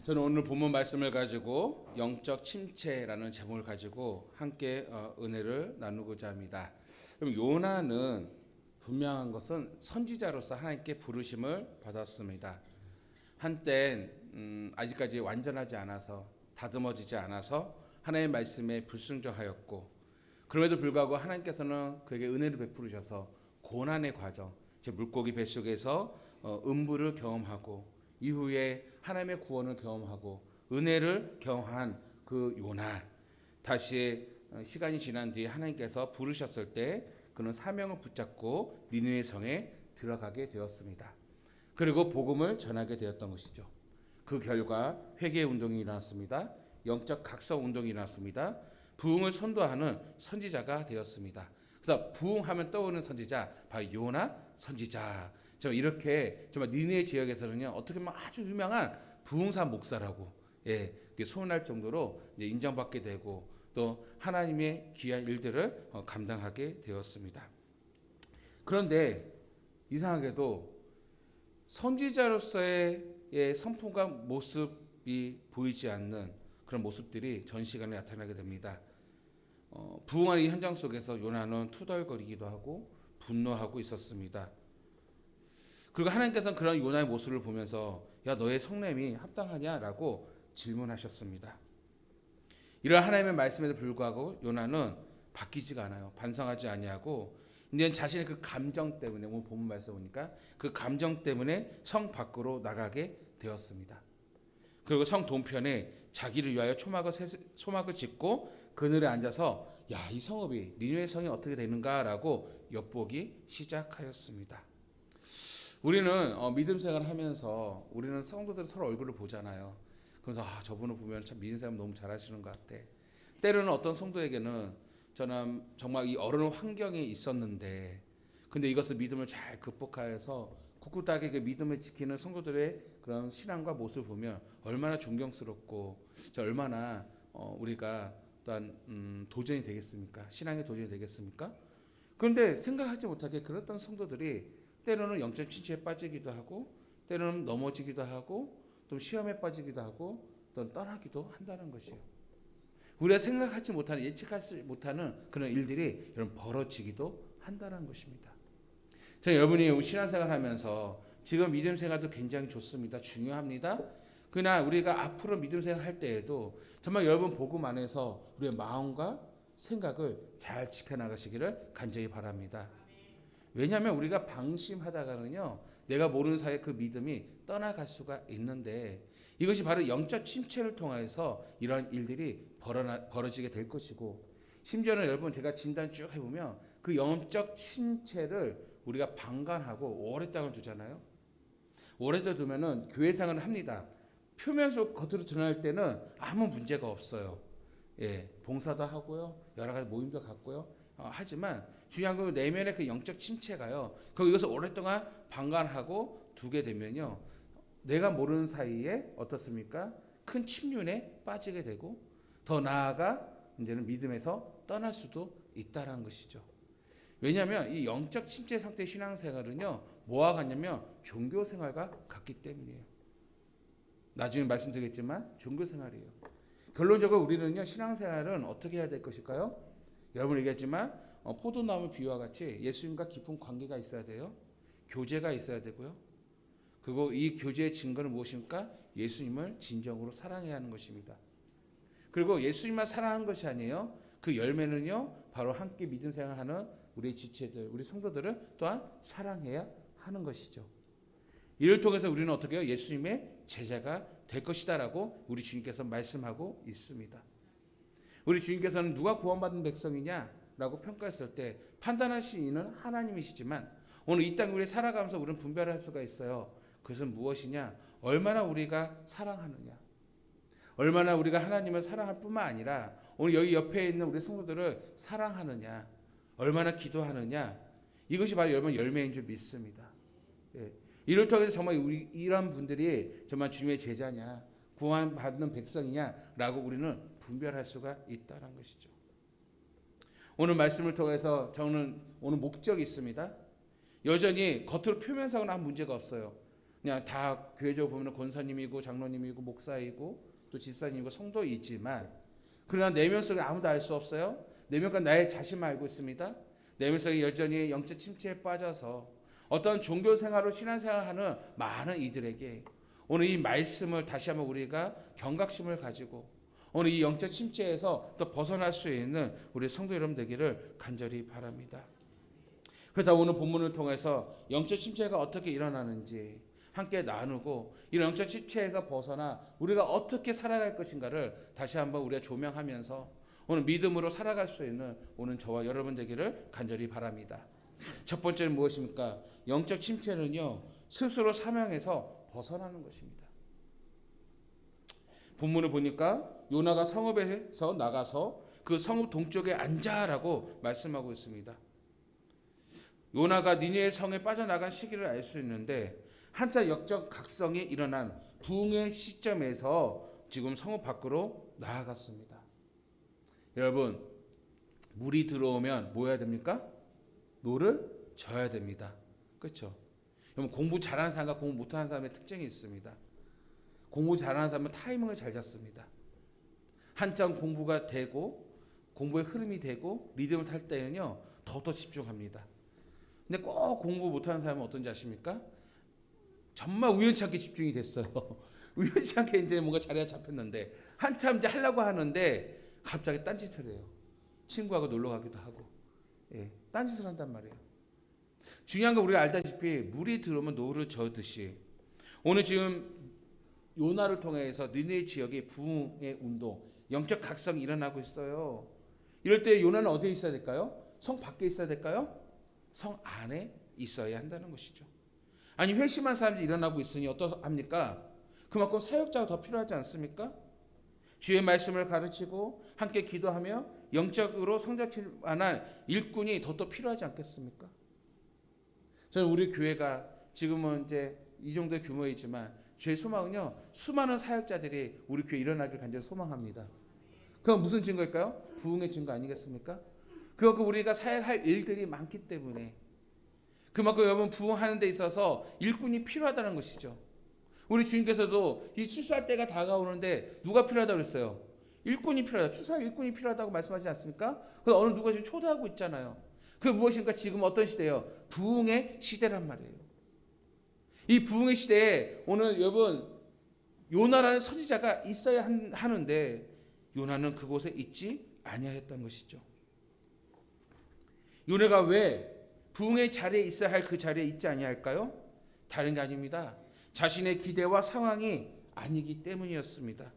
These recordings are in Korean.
저는 오늘 본문 말씀을 가지고 영적 침체라는 제목을 가지고 함께 은혜를 나누고자 합니다. 그럼 요나는 분명한 것은 선지자로서 하나님께 부르심을 받았습니다. 한땐 아직까지 완전하지 않아서 다듬어지지 않아서 하나님의 말씀에 불순종하였고, 그럼에도 불구하고 하나님께서는 그에게 은혜를 베푸셔서 고난의 과정, 즉 물고기 뱃속에서 음부를 경험하고 이후에 하나님의 구원을 경험하고 은혜를 경험한 그 요나, 다시 시간이 지난 뒤에 하나님께서 부르셨을 때 그는 사명을 붙잡고 니느웨 성에 들어가게 되었습니다. 그리고 복음을 전하게 되었던 것이죠. 그 결과 회개 운동이 일어났습니다. 영적 각성 운동이 일어났습니다. 부흥을 선도하는 선지자가 되었습니다. 그래서 부흥하면 떠오르는 선지자 바로 요나 선지자. 이렇게 정말 니느웨 지역에서는요, 어떻게 보면 아주 유명한 부흥사 목사라고 소문날 정도로 이제 인정받게 되고 또 하나님의 귀한 일들을 감당하게 되었습니다. 그런데 이상하게도 선지자로서의 성품과 모습이 보이지 않는 그런 모습들이 전 시간에 나타나게 됩니다. 부흥하는 이 현장 속에서 요나는 투덜거리기도 하고 분노하고 있었습니다. 그리고 하나님께서는 그런 요나의 모습을 보면서 야, 너의 성냄이 합당하냐라고 질문하셨습니다. 이런 하나님의 말씀에도 불구하고 요나는 바뀌지가 않아요. 반성하지 아니하고 이제 자신의 그 감정 때문에, 오늘 본문 말씀 보니까 그 감정 때문에 성 밖으로 나가게 되었습니다. 그리고 성 동편에 자기를 위하여 초막을 짓고 그늘에 앉아서 야, 이 성읍이 니느웨 성이 어떻게 되는가라고 엿보기 시작하였습니다. 우리는 믿음 생활을 하면서 우리는 성도들 서로 얼굴을 보잖아요. 그래서 저분을 보면 참 믿음 생활 너무 잘하시는 것 같아. 때로는 어떤 성도에게는 저는 정말 이 어려운 환경에 있었는데, 근데 이것을 믿음을 잘 극복하여서 굳굳하게 그 믿음을 지키는 성도들의 그런 신앙과 모습을 보면 얼마나 존경스럽고 얼마나 우리가 또한 도전이 되겠습니까? 신앙의 도전이 되겠습니까? 그런데 생각하지 못하게 그랬던 성도들이 때로는 영적 침체에 빠지기도 하고, 때로는 넘어지기도 하고, 또 시험에 빠지기도 하고, 또 떠나기도 한다는 것이에요. 우리가 생각하지 못하는, 예측하지 못하는 그런 일들이 여러분 벌어지기도 한다는 것입니다. 여러분이 신앙생활 하면서 지금 믿음 생활도 굉장히 좋습니다. 중요합니다. 그러나 우리가 앞으로 믿음 생활 할 때에도 정말 여러분 복음 안에서 우리의 마음과 생각을 잘 지켜나가시기를 간절히 바랍니다. 왜냐하면 우리가 방심하다가는요, 내가 모르는 사이에 그 믿음이 떠나갈 수가 있는데, 이것이 바로 영적 침체를 통해서 이런 일들이 벌어지게 될 것이고, 심지어는 여러분 제가 진단 쭉 해보면 그 영적 침체를 우리가 방관하고 오랫동안 두잖아요. 오랫동안 두면은 교회 생활을 합니다. 표면으로 겉으로 드러날 때는 아무 문제가 없어요. 봉사도 하고요, 여러 가지 모임도 갖고요. 하지만 중요한 건 내면의 그 영적 침체가요. 그리고 이것을 오랫동안 방관하고 두게 되면요, 내가 모르는 사이에 어떻습니까? 큰 침륜에 빠지게 되고 더 나아가 이제는 믿음에서 떠날 수도 있다라는 것이죠. 왜냐하면 이 영적 침체 상태의 신앙생활은요, 뭐와 같냐면 종교생활과 같기 때문이에요. 나중에 말씀드리겠지만 종교생활이에요. 결론적으로 우리는요, 신앙생활은 어떻게 해야 될 것일까요? 여러분 얘기했지만 포도나무 비유와 같이 예수님과 깊은 관계가 있어야 돼요. 교제가 있어야 되고요. 그리고 이 교제의 증거는 무엇입니까? 예수님을 진정으로 사랑해야 하는 것입니다. 그리고 예수님만 사랑하는 것이 아니에요. 그 열매는요, 바로 함께 믿음 생활하는 우리 지체들, 우리 성도들을 또한 사랑해야 하는 것이죠. 이를 통해서 우리는 어떻게 해요? 예수님의 제자가 될 것이다라고 우리 주님께서 말씀하고 있습니다. 우리 주님께서는 누가 구원받은 백성이냐라고 평가했을 때 판단하신 이는 하나님이시지만, 오늘 이 땅 우리 살아가면서 우리는 분별할 수가 있어요. 그것은 무엇이냐? 얼마나 우리가 사랑하느냐, 얼마나 우리가 하나님을 사랑할 뿐만 아니라 오늘 여기 옆에 있는 우리 성도들을 사랑하느냐, 얼마나 기도하느냐, 이것이 바로 여러분 열매인 줄 믿습니다. 이를 통해서 정말 우리 이런 분들이 정말 주님의 제자냐, 구원받는 백성이냐라고 우리는 분별할 수가 있다는 것이죠. 오늘 말씀을 통해서 저는 오늘 목적이 있습니다. 여전히 겉으로 표면상은 아무 문제가 없어요. 그냥 다 교회적으로 보면 권사님이고 장로님이고 목사이고 또 집사님이고 성도이지만 그러나 내면 속에 아무도 알 수 없어요. 내면과 나의 자신만 알고 있습니다. 내면 속에 여전히 영적 침체에 빠져서 어떤 종교 생활로 신앙 생활하는 많은 이들에게 오늘 이 말씀을 다시 한번 우리가 경각심을 가지고 오늘 이 영적 침체에서 또 벗어날 수 있는 우리 성도 여러분 되기를 간절히 바랍니다. 그러다 오늘 본문을 통해서 영적 침체가 어떻게 일어나는지 함께 나누고 이런 영적 침체에서 벗어나 우리가 어떻게 살아갈 것인가를 다시 한번 우리가 조명하면서 오늘 믿음으로 살아갈 수 있는 오늘 저와 여러분 되기를 간절히 바랍니다. 첫 번째는 무엇입니까? 영적 침체는요, 스스로 사명에서 벗어나는 것입니다. 본문을 보니까 요나가 성읍에서 나가서 그 성읍 동쪽에 앉아라고 말씀하고 있습니다. 요나가 니느웨 성에 빠져나간 시기를 알 수 있는데 한차 역적 각성이 일어난 부흥의 시점에서 지금 성읍 밖으로 나아갔습니다. 여러분, 물이 들어오면 뭐 해야 됩니까? 노를 져야 됩니다. 그렇죠? 여러분, 공부 잘하는 사람과 공부 못하는 사람의 특징이 있습니다. 공부 잘하는 사람은 타이밍을 잘 잡습니다. 한참 공부가 되고 공부의 흐름이 되고 리듬을 탈 때는요 더더 집중합니다. 근데 꼭 공부 못하는 사람은 어떤지 아십니까? 정말 우연찮게 집중이 됐어요. 우연치 않게 이제 뭔가 자리가 잡혔는데 한참 이제 하려고 하는데 갑자기 딴짓을 해요. 친구하고 놀러 가기도 하고, 딴짓을 한단 말이에요. 중요한 건 우리가 알다시피 물이 들어오면 노를 저듯이 오늘 지금 요나를 통해서 니느웨 지역의 부흥의 운동, 영적 각성이 일어나고 있어요. 이럴 때 요나는 어디에 있어야 될까요? 성 밖에 있어야 될까요? 성 안에 있어야 한다는 것이죠. 아니 회심한 사람들이 일어나고 있으니 어떠합니까? 그만큼 사역자가 더 필요하지 않습니까? 주의 말씀을 가르치고 함께 기도하며 영적으로 성장칠 만한 일꾼이 더더 필요하지 않겠습니까? 저는 우리 교회가 지금은 이제 이 정도의 규모이지만 제 소망은요 수많은 사역자들이 우리 교회에 일어나길 간절히 소망합니다. 그건 무슨 증거일까요? 부흥의 증거 아니겠습니까? 그만큼 우리가 사역할 일들이 많기 때문에 그만큼 여러분 부흥하는 데 있어서 일꾼이 필요하다는 것이죠. 우리 주님께서도 이 추수할 때가 다가오는데 누가 필요하다고 그랬어요? 일꾼이 필요하다. 추수할 일꾼이 필요하다고 말씀하지 않습니까? 그래서 어느 누가 지금 초대하고 있잖아요. 그 무엇입니까? 지금 어떤 시대예요? 부흥의 시대란 말이에요. 이 부흥의 시대에 오늘 여러분 요나라는 선지자가 있어야 하는데 요나는 그곳에 있지 아니하였던 것이죠. 요나가 왜 부흥의 자리에 있어야 할 그 자리에 있지 아니할까요? 다른 게 아닙니다. 자신의 기대와 상황이 아니기 때문이었습니다.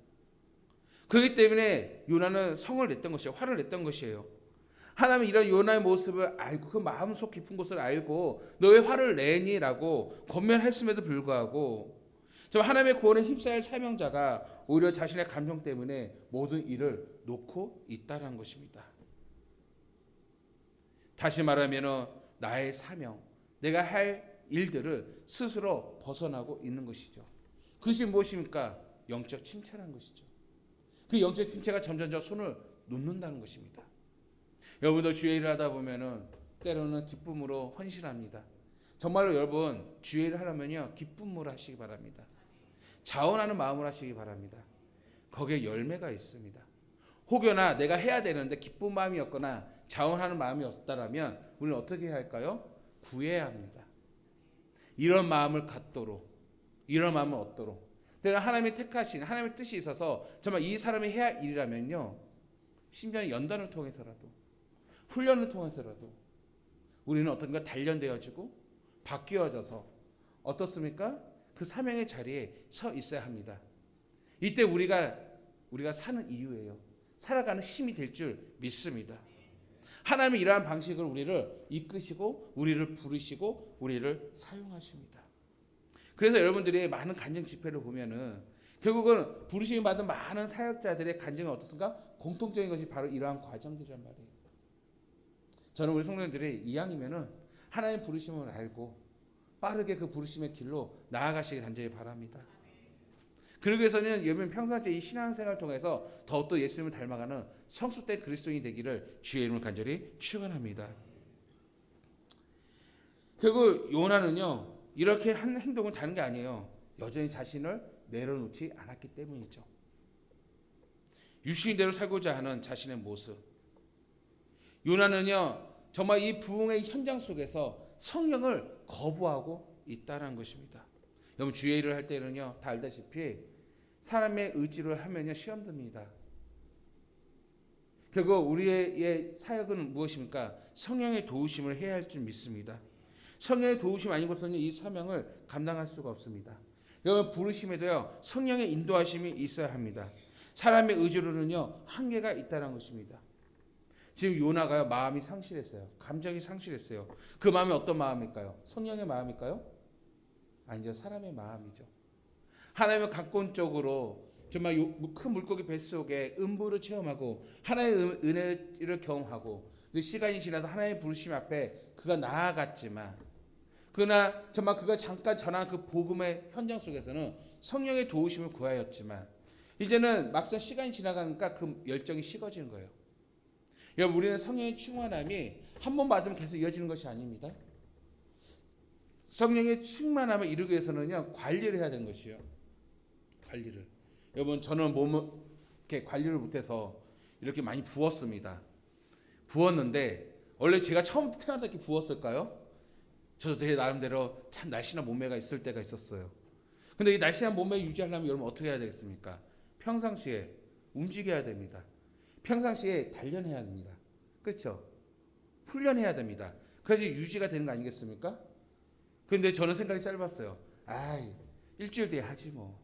그렇기 때문에 요나는 성을 냈던 것이에요. 화를 냈던 것이에요. 하나님은 이런 요나의 모습을 알고 그 마음속 깊은 곳을 알고 너 왜 화를 내니? 라고 권면했음에도 불구하고 하나님의 구원에 힘써야 할 사명자가 오히려 자신의 감정 때문에 모든 일을 놓고 있다는 것입니다. 다시 말하면 나의 사명, 내가 할 일들을 스스로 벗어나고 있는 것이죠. 그것이 무엇입니까? 영적 침체라는 것이죠. 그 영적 침체가 점점 손을 놓는다는 것입니다. 여러분도 주의 일을 하다 보면은 때로는 기쁨으로 헌신합니다. 정말로 여러분 주의 일을 하려면요 기쁨으로 하시기 바랍니다. 자원하는 마음으로 하시기 바랍니다. 거기에 열매가 있습니다. 혹여나 내가 해야 되는데 기쁜 마음이 없거나 자원하는 마음이 없다라면 우리는 어떻게 해야 할까요? 구해야 합니다. 이런 마음을 갖도록, 이런 마음을 얻도록. 때로는 하나님이 택하신 하나님의 뜻이 있어서 정말 이 사람이 해야 할 일이라면요 심지어 연단을 통해서라도 훈련을 통해서라도 우리는 어떤가 단련되어지고 바뀌어져서 어떻습니까? 그 사명의 자리에 서 있어야 합니다. 이때 우리가 사는 이유예요. 살아가는 힘이 될 줄 믿습니다. 하나님이 이러한 방식으로 우리를 이끄시고 우리를 부르시고 우리를 사용하십니다. 그래서 여러분들이 많은 간증 집회를 보면은 결국은 부르심을 받은 많은 사역자들의 간증은 어떻습니까? 공통적인 것이 바로 이러한 과정들이란 말이에요. 저는 우리 성도님들이 이왕이면은 하나님 부르심을 알고 빠르게 그 부르심의 길로 나아가시길 간절히 바랍니다. 그러기 위해서는 여러분 평상시에 이 신앙생활을 통해서 더욱더 예수님을 닮아가는 성숙된 그리스도인이 되기를 주의 이름으로 간절히 축원합니다. 결국 요나는요 이렇게 한 행동은 다른 게 아니에요. 여전히 자신을 내려놓지 않았기 때문이죠. 유신대로 살고자 하는 자신의 모습. 요나는요, 정말 이 부흥의 현장 속에서 성령을 거부하고 있다는 것입니다. 여러분, 주의 일을 할 때는요, 다 알다시피 사람의 의지를 하면요, 시험 듭니다. 결국 우리의 사역은 무엇입니까? 성령의 도우심을 해야 할 줄 믿습니다. 성령의 도우심 아니고서는 이 사명을 감당할 수가 없습니다. 여러분, 부르심에도요, 성령의 인도하심이 있어야 합니다. 사람의 의지로는요, 한계가 있다는 것입니다. 지금 요나가요, 마음이 상실했어요. 감정이 상실했어요. 그 마음이 어떤 마음일까요? 성령의 마음일까요? 아니죠. 사람의 마음이죠. 하나님의 가까운 쪽으로 정말 큰 물고기 뱃속에 음부를 체험하고 하나님의 은혜를 경험하고 시간이 지나서 하나님의 부르심 앞에 그가 나아갔지만, 그러나 정말 그가 잠깐 전한 그 복음의 현장 속에서는 성령의 도우심을 구하였지만, 이제는 막상 시간이 지나가니까 그 열정이 식어지는 거예요. 여러분, 우리는 성령의 충만함이 한 번 받으면 계속 이어지는 것이 아닙니다. 성령의 충만함을 이루기 위해서는요, 관리를 해야 되는 것이요. 관리를. 여러분, 저는 몸을 이렇게 관리를 못해서 이렇게 많이 부었습니다. 부었는데 원래 제가 처음 태어날 때 이렇게 부었을까요? 저도 되게 나름대로 참 날씬한 몸매가 있을 때가 있었어요. 근데 이 날씬한 몸매 유지하려면 여러분 어떻게 해야 되겠습니까? 평상시에 움직여야 됩니다. 평상시에 단련해야 됩니다. 그렇죠? 훈련해야 됩니다. 그래서 유지가 되는 거 아니겠습니까? 그런데 저는 생각이 짧았어요. 아이, 일주일 뒤에 하지 뭐.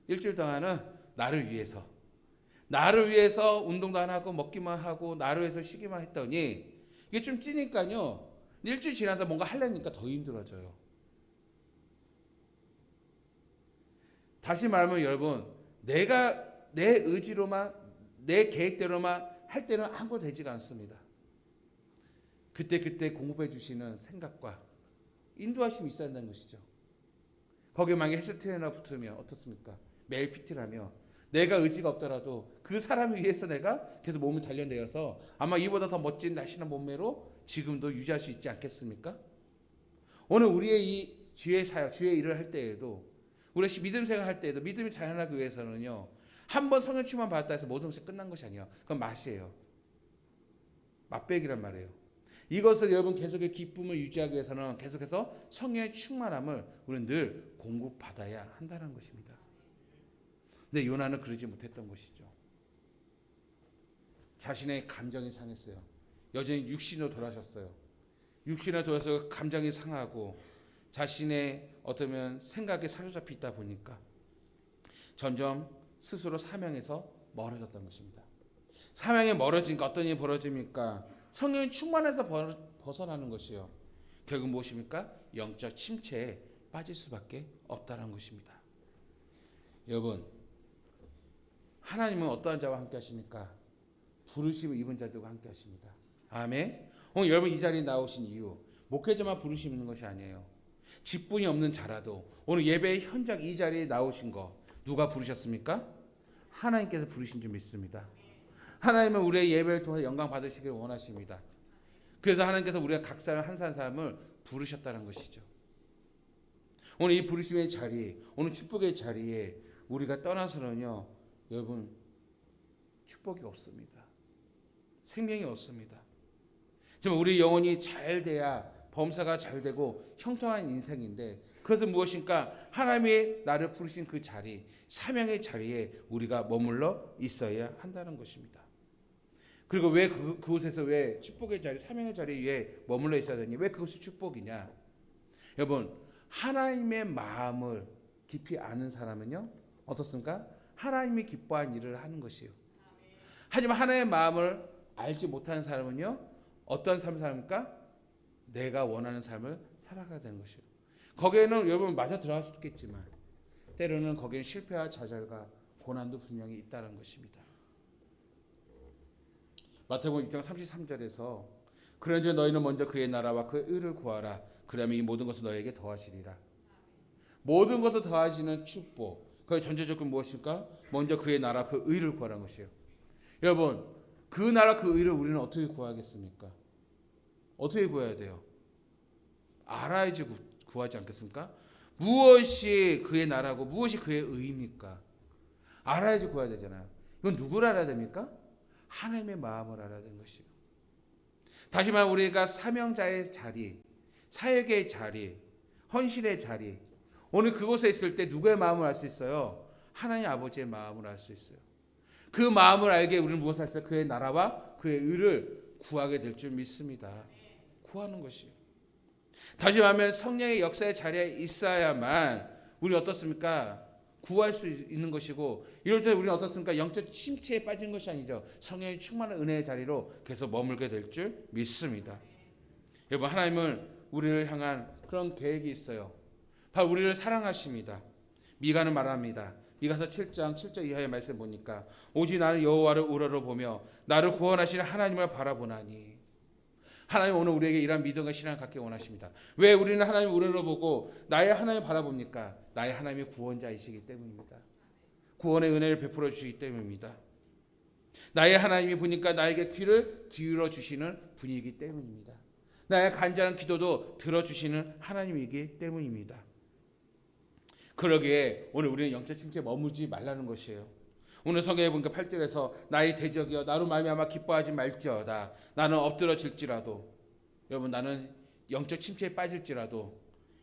일주일 동안은 나를 위해서 운동도 안 하고 먹기만 하고 나를 위해서 쉬기만 했더니 이게 좀 찌니까요, 일주일 지나서 뭔가 하려니까 더 힘들어져요. 다시 말하면 여러분, 내가 내 의지로만 내 계획대로만 할 때는 아무것도 되지가 않습니다. 그때 공급해 주시는 생각과 인도하심이 있어야 한다는 것이죠. 거기에 만약에 헬스 트레이너가 붙으면 어떻습니까? 매일 PT를 하며 내가 의지가 없더라도 그 사람을 위해서 내가 계속 몸을 단련되어서 아마 이보다 더 멋진 날씬한 몸매로 지금도 유지할 수 있지 않겠습니까? 오늘 우리의 이 주의 사역, 주의 일을 할 때에도, 우리 믿음 생활할 때에도 믿음이 자라나기 위해서는요, 한 번 성령 충만 받았다 해서 모든 것이 끝난 것이 아니에요. 그건 맛이에요. 맛배기란 말이에요. 이것을 여러분 계속의 기쁨을 유지하기 위해서는 계속해서 성령의 충만함을 우리는 늘 공급받아야 한다는 것입니다. 근데 요나는 그러지 못했던 것이죠. 자신의 감정이 상했어요. 여전히 육신으로 돌아가셨어요. 육신으로 돌아서 감정이 상하고 자신의 어쩌면 생각에 사로잡혀 있다 보니까 점점 스스로 사명에서 멀어졌던 것입니다. 사명에 멀어지니까 어떤 일이 벌어집니까? 성령이 충만해서 벗어나는 것이요. 결국 무엇입니까? 영적 침체에 빠질 수밖에 없다는 것입니다. 여러분, 하나님은 어떠한 자와 함께 하십니까? 부르심을 입은 자들과 함께 하십니다. 아멘. 오늘 여러분 이 자리에 나오신 이유, 목회자만 부르시는 것이 아니에요. 직분이 없는 자라도 오늘 예배의 현장 이 자리에 나오신 거 누가 부르셨습니까? 하나님께서 부르신 줄 믿습니다. 하나님은 우리의 예배를 통해 영광 받으시길 원하십니다. 그래서 하나님께서 우리가 각 사람 한 사람을 부르셨다는 것이죠. 오늘 이 부르심의 자리, 오늘 축복의 자리에 우리가 떠나서는요, 여러분 축복이 없습니다. 생명이 없습니다. 정말 우리 영혼이 잘 돼야 범사가 잘 되고 형통한 인생인데, 그것은 무엇인가? 하나님이 나를 부르신 그 자리, 사명의 자리에 우리가 머물러 있어야 한다는 것입니다. 그리고 왜 그곳에서 왜 축복의 자리, 사명의 자리 위에 머물러 있어야 되냐? 왜 그것이 축복이냐? 여러분, 하나님의 마음을 깊이 아는 사람은요, 어떻습니까? 하나님이 기뻐한 일을 하는 것이에요. 하지만 하나님의 마음을 알지 못하는 사람은요, 어떤 삶을 살합니까? 내가 원하는 삶을 살아가야 되는 것이에요. 거기에는 여러분 맞아 들어갈 수도 있겠지만 때로는 거기에는 실패와 좌절과 고난도 분명히 있다는 것입니다. 마태복음 6장 33절에서 그런즉 너희는 먼저 그의 나라와 그의 의를 구하라. 그러면 이 모든 것을 너희에게 더하시리라. 모든 것을 더하시는 축복, 그의 전제 조건 무엇일까? 먼저 그의 나라 그 의를 구하라는 것이에요. 여러분, 그 나라 그 의를 우리는 어떻게 구하겠습니까? 어떻게 구해야 돼요? 알아야지 구하지 않겠습니까? 무엇이 그의 나라고 무엇이 그의 의입니까? 알아야지 구해야 되잖아요. 이건 누구를 알아야 됩니까? 하나님의 마음을 알아야 되는 것이에요. 다시 말해 우리가 사명자의 자리, 사역의 자리, 헌신의 자리, 오늘 그곳에 있을 때 누구의 마음을 알 수 있어요? 하나님 아버지의 마음을 알 수 있어요. 그 마음을 알게 우리는 무엇을 할수 있어요? 그의 나라와 그의 의를 구하게 될 줄 믿습니다. 구하는 것이요. 다시 말하면 성령의 역사의 자리에 있어야만 우리 어떻습니까? 구할 수 있는 것이고, 이럴 때 우리는 어떻습니까? 영적 침체에 빠진 것이 아니죠. 성령의 충만한 은혜의 자리로 계속 머물게 될 줄 믿습니다. 여러분, 하나님은 우리를 향한 그런 계획이 있어요. 바로 우리를 사랑하십니다. 미가는 말합니다. 미가서 7장 7절 이하의 말씀 보니까 오직 나는 여호와를 우러러보며 나를 구원하시는 하나님을 바라보나니. 하나님 오늘 우리에게 이러한 믿음과 신앙을 갖게 원하십니다. 왜 우리는 하나님을 우러러보고 나의 하나님을 바라봅니까? 나의 하나님이 구원자이시기 때문입니다. 구원의 은혜를 베풀어 주시기 때문입니다. 나의 하나님이 보니까 나에게 귀를 기울여 주시는 분이기 때문입니다. 나의 간절한 기도도 들어주시는 하나님이기 때문입니다. 그러기에 오늘 우리는 영적 침체에 머물지 말라는 것이에요. 오늘 성경에 보니까 8절에서 나의 대적이여 나로 말미암아 기뻐하지 말지어다. 나는 엎드러질지라도, 여러분, 나는 영적 침체에 빠질지라도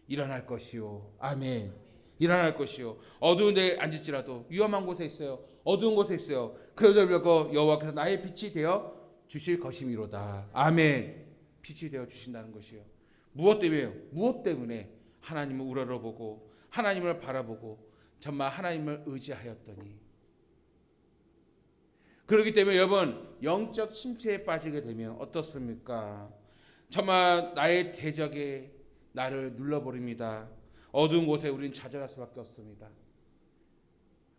일어날 것이요. 아멘. 일어날 것이요. 어두운 데 앉을지라도, 위험한 곳에 있어요. 어두운 곳에 있어요. 그래도 불구하고 여호와께서 나의 빛이 되어 주실 것이미로다. 아멘. 빛이 되어 주신다는 것이요. 무엇 때문에요? 무엇 때문에? 하나님을 우러러보고 하나님을 바라보고 정말 하나님을 의지하였더니. 그렇기 때문에 여러분, 영적 침체에 빠지게 되면 어떻습니까? 정말 나의 대적이 나를 눌러버립니다. 어두운 곳에 우리는 좌절할 수밖에 없습니다.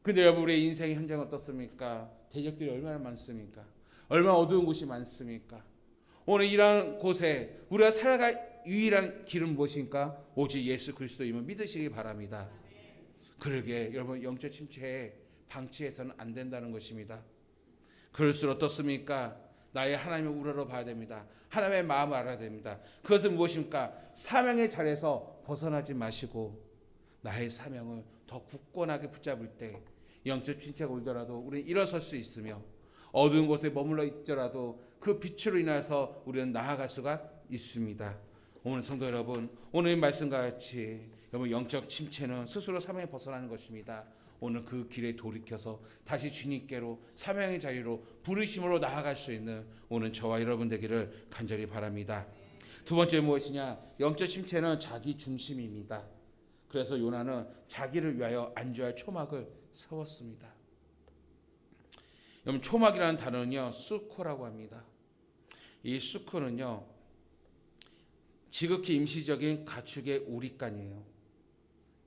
근데 여러분, 우리의 인생의 현장은 어떻습니까? 대적들이 얼마나 많습니까? 얼마나 어두운 곳이 많습니까? 오늘 이런 곳에 우리가 살아갈 유일한 길은 무엇입니까? 오직 예수 그리스도임을 믿으시기 바랍니다. 그러게 여러분, 영적 침체에 방치해서는 안 된다는 것입니다. 그럴수록 어떻습니까? 나의 하나님을 우러러 봐야 됩니다. 하나님의 마음을 알아야 됩니다. 그것은 무엇입니까? 사명의 자리에서 벗어나지 마시고 나의 사명을 더 굳건하게 붙잡을 때 영적 침체가 오더라도 우리는 일어설 수 있으며 어두운 곳에 머물러 있더라도 그 빛으로 인해서 우리는 나아갈 수가 있습니다. 오늘 성도 여러분, 오늘 말씀과 같이 여러분, 영적 침체는 스스로 사명에 벗어나는 것입니다. 오늘 그 길에 돌이켜서 다시 주님께로 사명의 자리로 부르심으로 나아갈 수 있는 오늘 저와 여러분 되기를 간절히 바랍니다. 두 번째 무엇이냐? 영적 침체는 자기 중심입니다. 그래서 요나는 자기를 위하여 안주할 초막을 세웠습니다. 여러분, 초막이라는 단어는요, 수코라고 합니다. 이 수코는요, 지극히 임시적인 가축의 우리간이에요.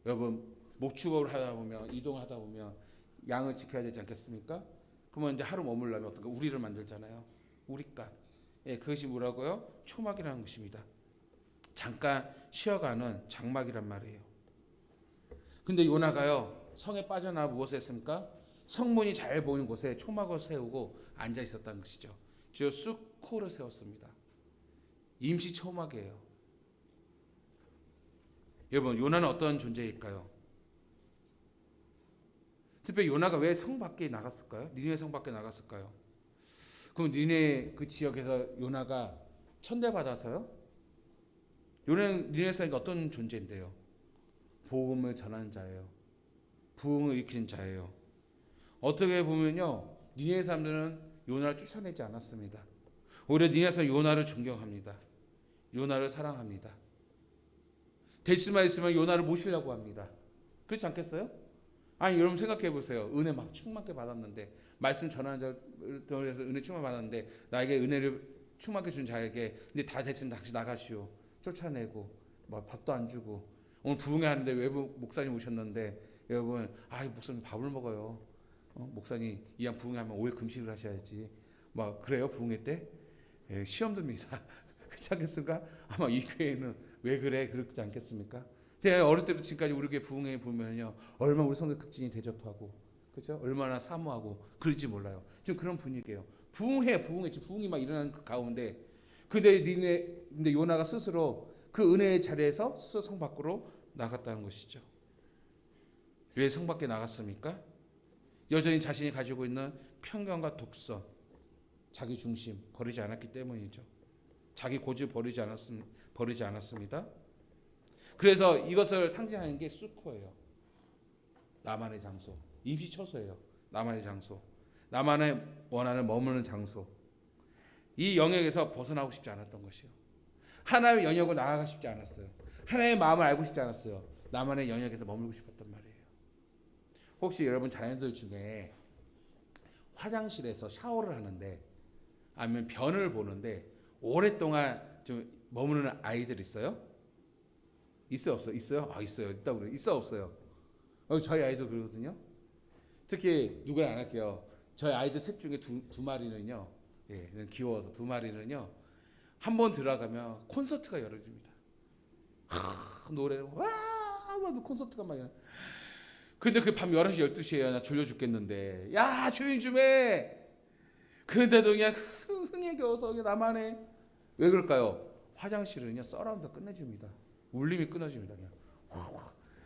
여러분, 목축업을 하다 보면, 이동하다 보면 양을 지켜야 되지 않겠습니까? 그러면 이제 하루 머물려면 어떤가? 우리를 만들잖아요. 우리간. 예, 그것이 뭐라고요? 초막이라는 것입니다. 잠깐 쉬어가는 장막이란 말이에요. 근데 요나가요, 성에 빠져나와 무엇을 했습니까? 성문이 잘 보이는 곳에 초막을 세우고 앉아 있었다는 것이죠. 즉 수코를 세웠습니다. 임시 초막이에요. 여러분, 요나는 어떤 존재일까요? 특별히 요나가 왜 성 밖에 나갔을까요? 니느웨 성 밖에 나갔을까요? 그럼 니느웨 그 지역에서 요나가 천대받아서요? 니느웨 성이 어떤 존재인데요? 복음을 전하는 자예요. 부흥을 일으키는 자예요. 어떻게 보면요, 니느웨 사람들은 요나를 쫓아내지 않았습니다. 오히려 니느웨 사람은 요나를 존경합니다. 요나를 사랑합니다. 될 수만 있으면 요나를 모시려고 합니다. 그렇지 않겠어요? 아니, 여러분 생각해 보세요. 은혜 막 충만하게 받았는데, 말씀 전하는 자들에서 은혜 충만 받았는데, 나에게 은혜를 충만하게 준 자에게 근데 다 됐으면 당신 나가시오, 쫓아내고 뭐 밥도 안 주고, 오늘 부흥회 하는데 외부 목사님 오셨는데, 여러분, 목사님 밥을 먹어요. 목사님 이왕 부흥회하면 5일 금식을 하셔야지. 막 그래요, 부흥회 때? 예, 시험 듭니다. 그렇지 않겠습니까? 아마 이 교회는 왜 그래, 그렇지 않겠습니까? 제가 어렸을 때부터 지금까지 우리 교회 부흥회 보면요, 얼마나 우리 성도 극진이 대접하고, 그렇죠? 얼마나 사모하고 그런지 몰라요. 지금 그런 분위기예요. 부흥회 지금 부흥이 막 일어나는 그 가운데, 근데 요나가 스스로 그 은혜의 자리에서 스스로 성 밖으로 나갔다는 것이죠. 왜 성 밖에 나갔습니까? 여전히 자신이 가지고 있는 편견과 독선, 자기 중심 버리지 않았기 때문이죠. 자기 고집 버리지 않았습니다. 그래서 이것을 상징하는 게 수코예요. 나만의 장소, 임시처소예요. 나만의 장소, 나만의 원하는 머무는 장소. 이 영역에서 벗어나고 싶지 않았던 것이요. 하나님의 영역을 나아가고 싶지 않았어요. 하나님의 마음을 알고 싶지 않았어요. 나만의 영역에서 머물고 싶었단 말이에요. 혹시 여러분 자녀들 중에 화장실에서 샤워를 하는데 아니면 변을 보는데 오랫동안 좀 머무르는 아이들 있어요? 있어요, 없어요? 있어요? 아, 있어요. 있다고 그래요. 있어, 없어요? 저희 아이도 그러거든요. 특히 누구나 안 할게요. 저희 아이들 셋 중에 두 마리는요. 예, 귀여워서 두 마리는요. 한 번 들어가면 콘서트가 열어집니다. 노래를 와, 콘서트가 막. 근데 그 밤 11시 12시에 나 졸려 죽겠는데 야 조용히 좀 해. 그런데도 그냥 흥에 겨워서 그냥 나만의. 왜 그럴까요? 화장실은요 서라운드 끝내줍니다. 울림이 끊어집니다. 그냥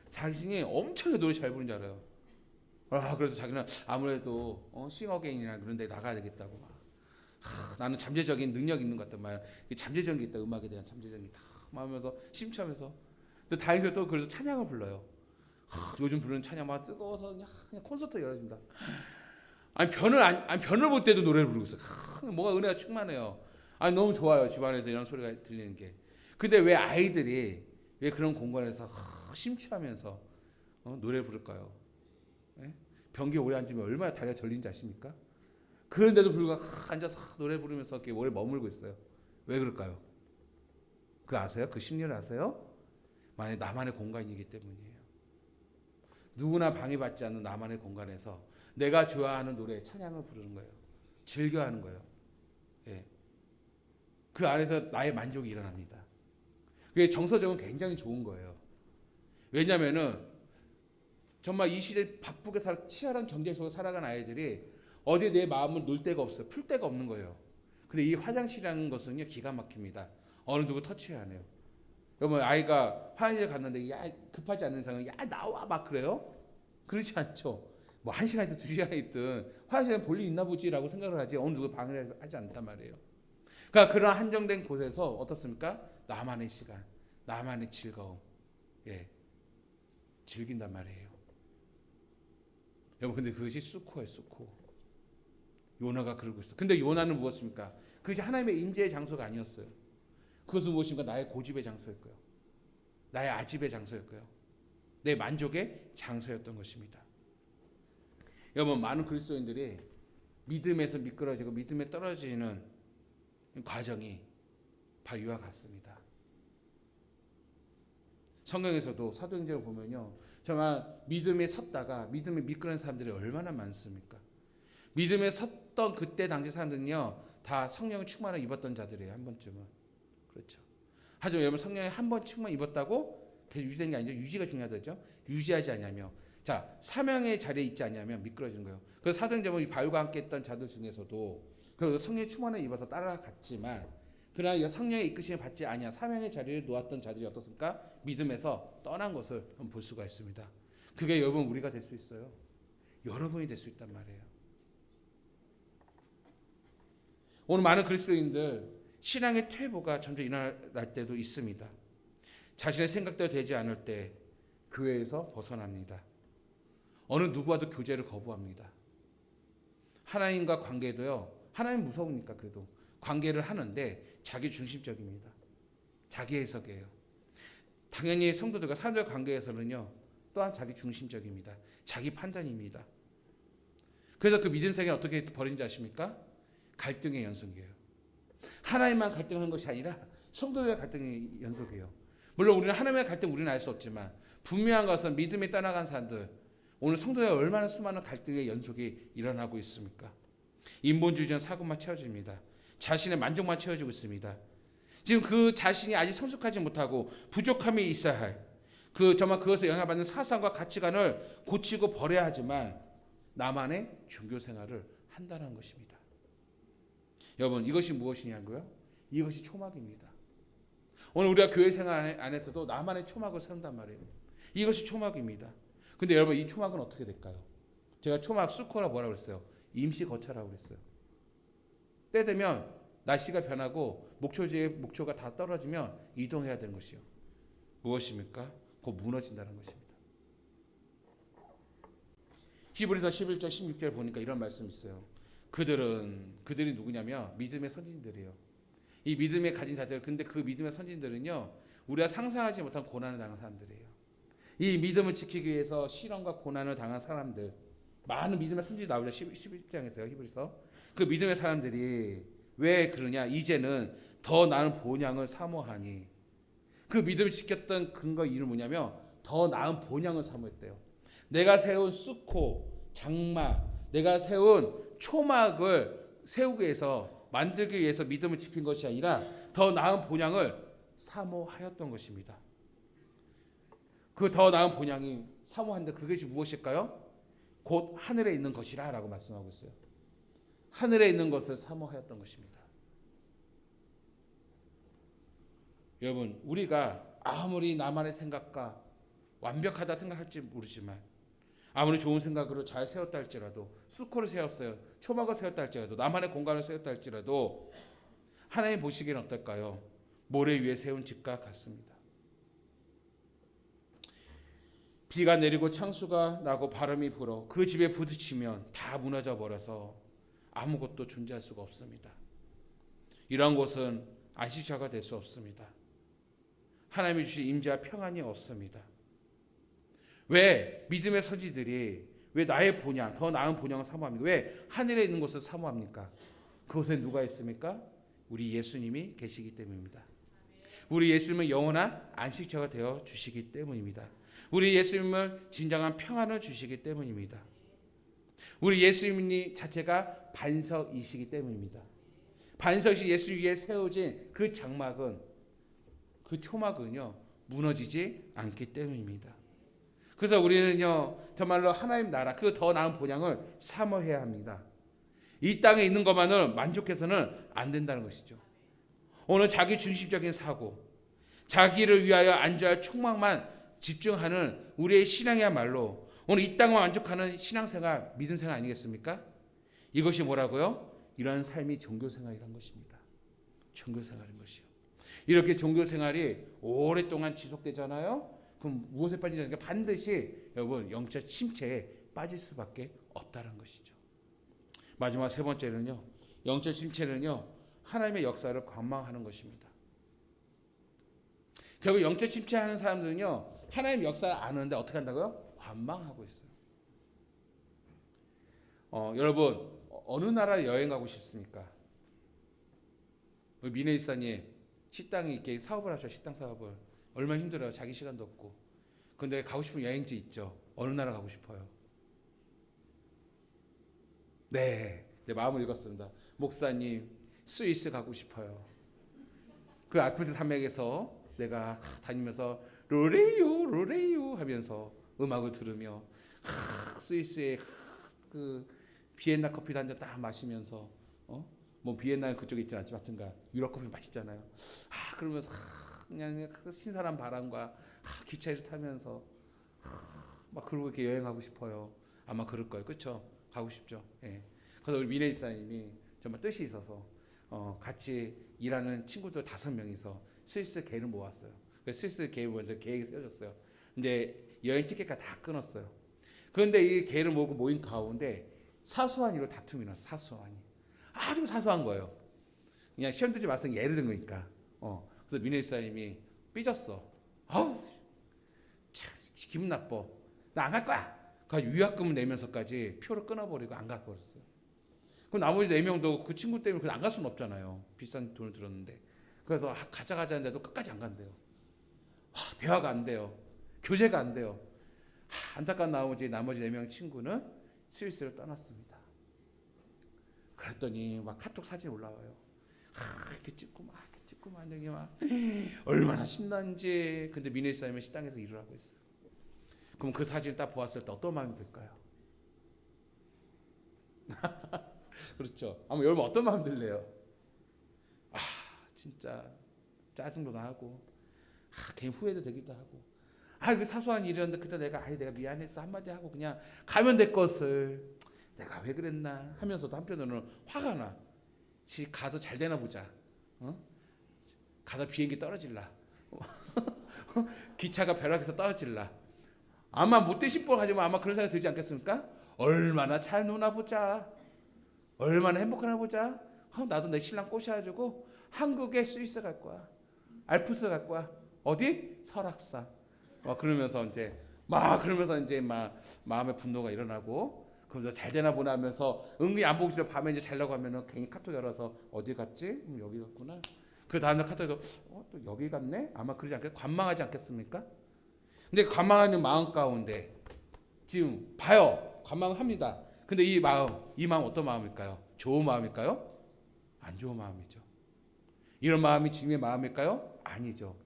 자신이 엄청 노래 잘 부르는 줄 알아요. 그래서 자기는 아무래도 싱어게인이나 그런 데 나가야 되겠다고 나는 잠재적인 능력이 있는 것 같단 말이야. 잠재적인 게 있다. 음악에 대한 잠재적인 게 다 하면서 심취하면서. 근데 다행히도 또 그래도 찬양을 불러요. 요즘 부르는 찬양 막 뜨거워서 그냥 콘서트 열어집니다. 아니 변을 볼 때도 노래를 부르고 있어요. 뭐가 은혜가 충만해요. 아니 너무 좋아요. 집안에서 이런 소리가 들리는 게. 근데 왜 아이들이 왜 그런 공간에서 심취하면서 노래를 부를까요? 예? 변기에 오래 앉으면 얼마나 다리가 절린지 아십니까? 그런데도 불구하고 앉아서 노래 부르면서 이렇게 오래 머물고 있어요. 왜 그럴까요? 그 아세요? 그 심리를 아세요? 만약 나만의 공간이기 때문이에요. 누구나 방해받지 않는 나만의 공간에서 내가 좋아하는 노래 찬양을 부르는 거예요. 즐겨하는 거예요. 예. 그 안에서 나의 만족이 일어납니다. 그게 정서적으로 굉장히 좋은 거예요. 왜냐하면은 정말 이 시대 바쁘게 치열한 경제 속에 살아간 아이들이 어디에 내 마음을 놓을 데가 없어요. 풀 데가 없는 거예요. 근데 이 화장실이라는 것은요 기가 막힙니다. 어느 누구 터치해야 해요. 여러분 아이가 화장실에 갔는데 야 급하지 않는 상황 야 나와 막 그래요? 그렇지 않죠. 뭐 1시간 있든 2시간 있든 화장실에 볼 일 있나 보지라고 생각을 하지 어느 누구 방해를 하지 않단 말이에요. 그러니까 그런 한정된 곳에서 어떻습니까? 나만의 시간, 나만의 즐거움, 즐긴단 말이에요. 여러분 근데 그것이 수코예요, 수코. 요나가 그러고 있어. 근데 요나는 무엇입니까? 그것이 하나님의 임재의 장소가 아니었어요. 그것은 무엇입니까? 나의 고집의 장소였고요. 나의 아집의 장소였고요. 내 만족의 장소였던 것입니다. 여러분 많은 그리스도인들이 믿음에서 미끄러지고 믿음에 떨어지는 과정이 바로 이와 같습니다. 성경에서도 사도행전을 보면요. 정말 믿음에 섰다가 믿음에 미끄러진 사람들이 얼마나 많습니까? 믿음에 섰던 그때 당시 사람들은요. 다 성령의 충만을 입었던 자들이에요. 한 번쯤은. 그렇죠. 하지만 여러분 성령에 한 번 충만 입었다고 계속 유지된 게 아니죠. 유지가 중요하다죠. 유지하지 않냐며. 자 사명의 자리에 있지 않냐면 미끄러지는 거예요. 그래서 사도행전 보면 바울과 함께 했던 자들 중에서도 그 성령의 충만을 입어서 따라갔지만 그러나 이 성령의 이끄심을 받지 아니하 사명의 자리를 놓았던 자들이 어떻습니까? 믿음에서 떠난 것을 볼 수가 있습니다. 그게 여러분 우리가 될 수 있어요. 여러분이 될 수 있단 말이에요. 오늘 많은 그리스도인들 신앙의 퇴보가 점점 일어날 때도 있습니다. 자신의 생각대로 되지 않을 때 교회에서 벗어납니다. 어느 누구와도 교제를 거부합니다. 하나님과 관계도요. 하나님 무서우니까 그래도 관계를 하는데 자기 중심적입니다. 자기 해석이에요. 당연히 성도들과 사람들 관계에서는요. 또한 자기 중심적입니다. 자기 판단입니다. 그래서 그 믿음 생활 어떻게 버린지 아십니까? 갈등의 연속이에요. 하나님만 갈등하는 것이 아니라 성도들의 갈등의 연속이에요. 물론 우리는 하나님의 갈등 우리는 알 수 없지만 분명한 것은 믿음에 떠나간 사람들 오늘 성도들과 얼마나 수많은 갈등의 연속이 일어나고 있습니까? 인본주의적인 사고만 채워집니다. 자신의 만족만 채워지고 있습니다. 지금 그 자신이 아직 성숙하지 못하고 부족함이 있어야 할 정말 그것에 영향받는 사상과 가치관을 고치고 버려야 하지만 나만의 종교 생활을 한다는 것입니다. 여러분 이것이 무엇이냐고요? 이것이 초막입니다. 오늘 우리가 교회 생활 안에서도 나만의 초막을 세운단 말이에요. 이것이 초막입니다. 근데 여러분 이 초막은 어떻게 될까요? 제가 초막 수코라 뭐라고 그랬어요? 임시 거처라고 그랬어요. 때 되면 날씨가 변하고 목초가 다 떨어지면 이동해야 되는 것이요. 무엇입니까? 곧 무너진다는 것입니다. 히브리서 11장 16절 보니까 이런 말씀이 있어요. 그들이 누구냐면 믿음의 선진들이에요. 이 믿음에 가진 자들, 근데 그 믿음의 선진들은요, 우리가 상상하지 못한 고난을 당한 사람들이에요. 이 믿음을 지키기 위해서 시련과 고난을 당한 사람들, 많은 믿음의 선진이 나오죠. 11장에서요, 히브리서. 그 믿음의 사람들이 왜 그러냐? 이제는 더 나은 본향을 사모하니. 그 믿음을 지켰던 근거 이유는 뭐냐면 더 나은 본향을 사모했대요. 내가 세운 수코, 장막, 내가 세운 초막을 세우기 위해서 만들기 위해서 믿음을 지킨 것이 아니라 더 나은 본향을 사모하였던 것입니다. 그 더 나은 본향이 사모한다. 그것이 무엇일까요? 곧 하늘에 있는 것이라 라고 말씀하고 있어요. 하늘에 있는 것을 사모하였던 것입니다. 여러분, 우리가 아무리 나만의 생각과 완벽하다 생각할지 모르지만 아무리 좋은 생각으로 잘 세웠다 할지라도 수코를 세웠어요. 초막을 세웠다 할지라도 나만의 공간을 세웠다 할지라도 하나님 보시기엔 어떨까요? 모래 위에 세운 집과 같습니다. 비가 내리고 창수가 나고 바람이 불어 그 집에 부딪히면 다 무너져 버려서 아무것도 존재할 수가 없습니다. 이러한 곳은 안식처가 될 수 없습니다. 하나님이 주신 임재와 평안이 없습니다. 왜 믿음의 선지들이 왜 나의 본향, 더 나은 본향을 사모합니까? 왜 하늘에 있는 곳을 사모합니까? 그곳에 누가 있습니까? 우리 예수님이 계시기 때문입니다. 우리 예수님은 영원한 안식처가 되어 주시기 때문입니다. 우리 예수님은 진정한 평안을 주시기 때문입니다. 우리 예수님 자체가 반석이시기 때문입니다. 반석이 예수 위에 세워진 그 장막은, 그 초막은요, 무너지지 않기 때문입니다. 그래서 우리는요, 정말로 하나님 나라, 그 더 나은 본향을 사모해야 합니다. 이 땅에 있는 것만을 만족해서는 안 된다는 것이죠. 오늘 자기 중심적인 사고, 자기를 위하여 안주할 촉망만 집중하는 우리의 신앙이야말로 오늘 이 땅만 만족하는 신앙생활, 믿음생활 아니겠습니까? 이것이 뭐라고요? 이러한 삶이 종교생활이란 것입니다. 종교생활인 것이요. 이렇게 종교생활이 오랫동안 지속되잖아요. 그럼 무엇에 빠지지? 반드시 여러분 영적 침체에 빠질 수밖에 없다는 것이죠. 마지막 세 번째는요, 영적 침체는요, 하나님의 역사를 관망하는 것입니다. 결국 영적 침체하는 사람들은요, 하나님 역사를 아는데 어떻게 한다고요? 관망하고 있어요. 여러분 어느 나라에 여행 가고 싶습니까? 미네 이사님 식당이 이렇게 사업을 하셔. 식당 사업을 얼마나 힘들어요. 자기 시간도 없고. 근데 가고 싶은 여행지 있죠. 어느 나라 가고 싶어요? 네, 내 마음을 읽었습니다. 목사님 스위스 가고 싶어요. 그 알프스 산맥에서 내가 다니면서 로레요 하면서 음악을 들으며 스위스의 그 비엔나 커피도 한 잔 딱 마시면서 뭐 비엔나는 그쪽에 있지 않지만 하여튼가 유럽 커피 맛있잖아요. 그러면서 그냥 그 신선한 바람과 기차를 타면서 막 그러고 이렇게 여행하고 싶어요. 아마 그럴 거예요. 그렇죠? 가고 싶죠. 예. 그래서 우리 미네 이사님이 정말 뜻이 있어서 같이 일하는 친구들 5명이서 스위스 계를 모았어요. 스위스 계 먼저 계획이 세워졌어요. 근데 여행 티켓가 다 끊었어요. 그런데 이 계를 모으고 모인 가운데 사소한 일로 다툼이 났어. 사소한 일. 아주 사소한 거예요. 그냥 시험 들지 마세요. 예를 든 거니까. 그래서 미네 이사님이 삐졌어. 아우, 참 기분 나빠. 나 안 갈 거야. 그래서 유약금을 내면서까지 표를 끊어버리고 안 가버렸어요. 그럼 나머지 4명도 그 친구 때문에 안 갈 수는 없잖아요. 비싼 돈을 들었는데. 그래서 가자 하는데도 끝까지 안 간대요. 대화가 안 돼요. 교제가 안 돼요. 안타까운 나머지 4명 친구는 스위스를 떠났습니다. 그랬더니 막 카톡 사진 올라와요. 이렇게 찍고 막 여기 막 얼마나 신난지. 근데 미네 사님은 식당에서 일을 하고 있어요. 그럼 그 사진을 딱 보았을 때 어떤 마음이 들까요? 그렇죠. 아마 여러분 어떤 마음 들래요? 진짜 짜증도 나고, 괜히 후회도 되기도 하고. 그 사소한 일이었는데 그때 내가 미안했어 한마디 하고 그냥 가면 될 것을 내가 왜 그랬나 하면서도 한편으로는 화가 나. 가서 잘 되나 보자. 가다 비행기 떨어질라. 기차가 벼락에서 떨어질라. 아마 못돼 싶어 가지고 아마 그런 생각 들지 않겠습니까? 얼마나 잘 노나 보자. 얼마나 행복하나 보자. 나도 내 신랑 꼬셔가지고 한국에 스위스 갈 거야. 알프스 갈 거야. 어디? 설악산. 그러면서 이제 마음의 분노가 일어나고, 그러면서 잘 되나 보나 하면서 은근히 안 보고 싶어 밤에 이제 자려고 하면은 괜히 카톡 열어서 어디 갔지? 여기 갔구나. 그 다음날 카톡에서 또 여기 갔네? 아마 그러지 않겠? 관망하지 않겠습니까? 근데 관망하는 마음 가운데 지금 봐요. 관망합니다. 근데 이 마음 어떤 마음일까요? 좋은 마음일까요? 안 좋은 마음이죠. 이런 마음이 주님의 마음일까요? 아니죠.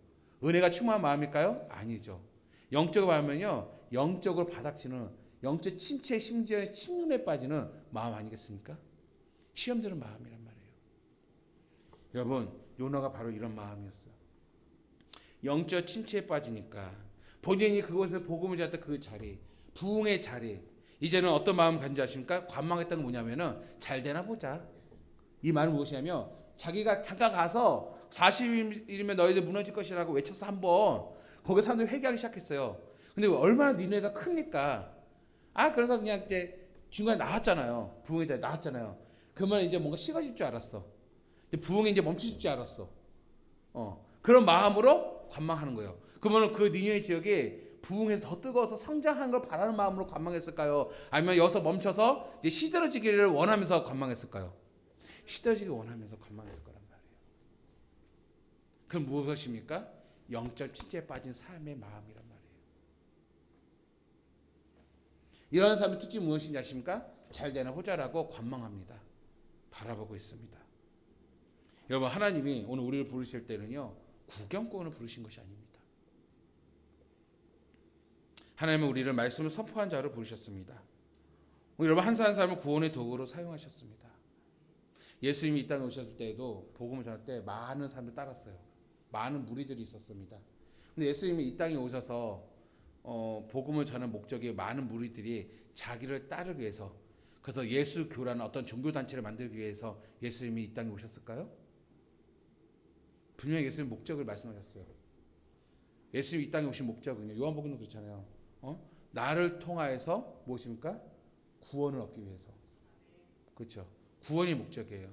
은혜가 충만한 마음일까요? 아니죠. 영적으로 하면요, 영적으로 바닥치는, 영적 침체, 심지어 침륜에 빠지는 마음 아니겠습니까? 시험되는 마음이란 말이에요. 여러분, 요나가 바로 이런 마음이었어요. 영적 침체에 빠지니까 본인이 그곳에서 복음을 전했던 그 자리, 부흥의 자리, 이제는 어떤 마음 가진지 아십니까? 관망했던 건 뭐냐면은 잘 되나 보자. 이 말은 무엇이냐면 자기가 잠깐 가서 40일이면 너희들 무너질 것이라고 외쳐서 한번 거기 사람들이 회개하기 시작했어요. 근데 얼마나 니네가 크니까 그래서 그냥 이제 중간에 나왔잖아요. 부흥의 자리 나왔잖아요. 그러면 이제 뭔가 식어질 줄 알았어. 부흥이 이제 멈추실 줄 알았어. 그런 마음으로 관망하는 거예요. 그러면 그 니네 지역에 부흥해서 더 뜨거워서 성장하는 걸 바라는 마음으로 관망했을까요? 아니면 여기서 멈춰서 이제 시들어지기를 원하면서 관망했을까요? 시들어지기 원하면서 관망했을 거란 말이에요. 그럼 무엇입니까? 영적 침체에 빠진 삶의 마음이란 말이에요. 이런 사람의 특징이 무엇인지 아십니까? 잘 되나 보자라고 관망합니다. 바라보고 있습니다. 여러분, 하나님이 오늘 우리를 부르실 때는요, 구경꾼을 부르신 것이 아닙니다. 하나님은 우리를 말씀을 선포한 자로 부르셨습니다. 여러분, 한 사람 한 사람을 구원의 도구로 사용하셨습니다. 예수님이 이 땅에 오셨을 때에도 복음을 전할 때 많은 사람들 따랐어요. 많은 무리들이 있었습니다. 근데 예수님이 이 땅에 오셔서 복음을 전하는 목적이 많은 무리들이 자기를 따르기 위해서, 그래서 예수교라는 어떤 종교단체를 만들기 위해서 예수님이 이 땅에 오셨을까요? 분명히 예수님 목적을 말씀하셨어요. 예수님이 이 땅에 오신 목적은요, 요한복음은 그렇잖아요. 나를 통하여서 무엇입니까? 구원을 얻기 위해서. 그렇죠. 구원이 목적이에요.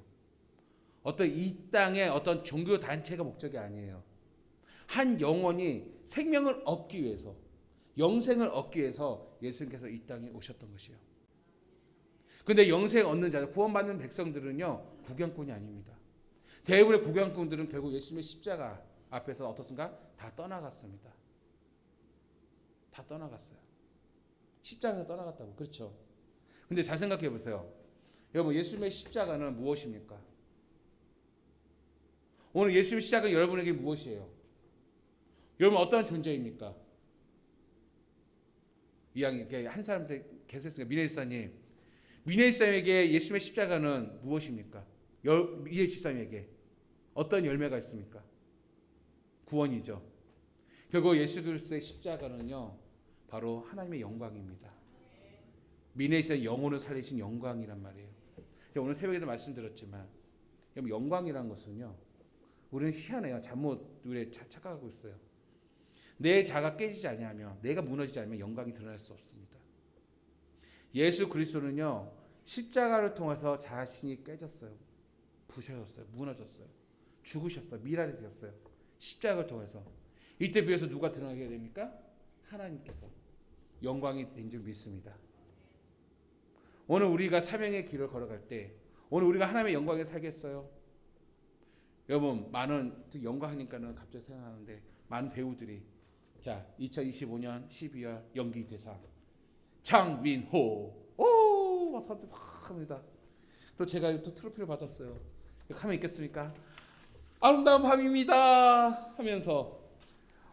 어떤 이 땅의 어떤 종교 단체가 목적이 아니에요. 한 영혼이 생명을 얻기 위해서, 영생을 얻기 위해서 예수님께서 이 땅에 오셨던 것이에요. 그런데 영생 얻는 자, 구원받는 백성들은요, 구경꾼이 아닙니다. 대부분의 구경꾼들은 결국 예수님의 십자가 앞에서 어떻습니까? 다 떠나갔습니다. 다 떠나갔어요. 십자가에서 떠나갔다고. 그렇죠. 근데 잘 생각해 보세요. 여러분, 예수님의 십자가는 무엇입니까? 오늘 예수님의 십자가는 여러분에게 무엇이에요? 여러분, 어떤 존재입니까? 이왕에 한 사람한테 계속 했으니까, 미네 집사님에게 예수님의 십자가는 무엇입니까? 미네 집사님에게 어떤 열매가 있습니까? 구원이죠. 결국 예수 그리스도의 십자가는요, 바로 하나님의 영광입니다. 미네 집사님 영혼을 살리신 영광이란 말이에요. 오늘 새벽에도 말씀드렸지만, 영광이란 것은요, 우리는 희한해요. 잘못 우리 착각하고 있어요. 내 자가 깨지지 아니하면, 내가 무너지지 않으면 영광이 드러날 수 없습니다. 예수 그리스도는요, 십자가를 통해서 자신이 깨졌어요. 부셔졌어요. 무너졌어요. 죽으셨어요. 미랄이 되셨어요. 십자가를 통해서. 이때 비해서 누가 드러나게 됩니까? 하나님께서 영광이 된 줄 믿습니다. 오늘 우리가 사명의 길을 걸어갈 때, 오늘 우리가 하나님의 영광에 살겠어요? 여러분, 많은 영광 하니까는 갑자기 생각하는데, 많은 배우들이 2025년 12월 연기 대상 장민호 선택 합니다. 또 제가 또 트로피를 받았어요. 가면 있겠습니까? 아름다운 밤입니다 하면서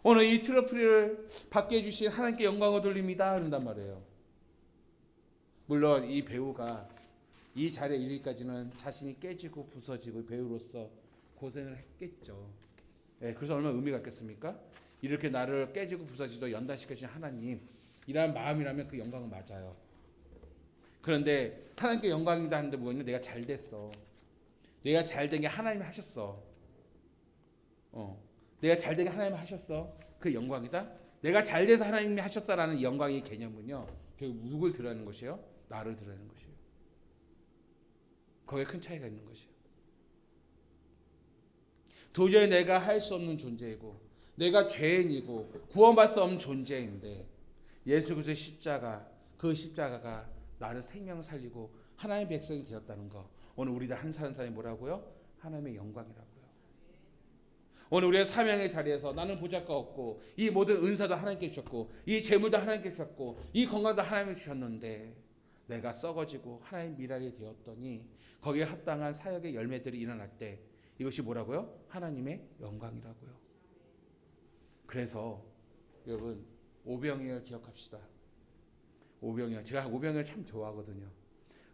오늘 이 트로피를 받게 해주신 하나님께 영광을 돌립니다 그런단 말이에요. 물론 이 배우가 이 자리에 이르기까지는 자신이 깨지고 부서지고 배우로서 고생을 했겠죠. 예, 그래서 얼마나 의미가 있겠습니까? 이렇게 나를 깨지고 부서지도 연단시켜주신 하나님 이라는 마음이라면 그 영광은 맞아요. 그런데 하나님께 영광이다 하는데 뭐냐? 내가 잘 됐어. 내가 잘 된 게 하나님이 하셨어. 내가 잘 된 게 하나님이 하셨어. 그 영광이다. 내가 잘 돼서 하나님이 하셨다라는 영광의 개념은요. 결국 누굴 드러내는 것이에요? 나를 드러내는 것이에요. 거기에 큰 차이가 있는 것이에요. 도저히 내가 할 수 없는 존재이고 내가 죄인이고 구원받을 수 없는 존재인데 예수 그리스도의 십자가, 그 십자가가 나를 생명을 살리고 하나님의 백성이 되었다는 거. 오늘 우리들 한 사람 사람이 뭐라고요? 하나님의 영광이라고요. 오늘 우리의 사명의 자리에서 나는 보잘것 없고 이 모든 은사도 하나님께 주셨고 이 재물도 하나님께 주셨고 이 건강도 하나님께 주셨는데 내가 썩어지고 하나님 미랄이 되었더니 거기에 합당한 사역의 열매들이 일어날 때 이것이 뭐라고요? 하나님의 영광이라고요. 그래서 여러분 오병이어를 기억합시다. 오병이어, 제가 오병이어를 참 좋아하거든요.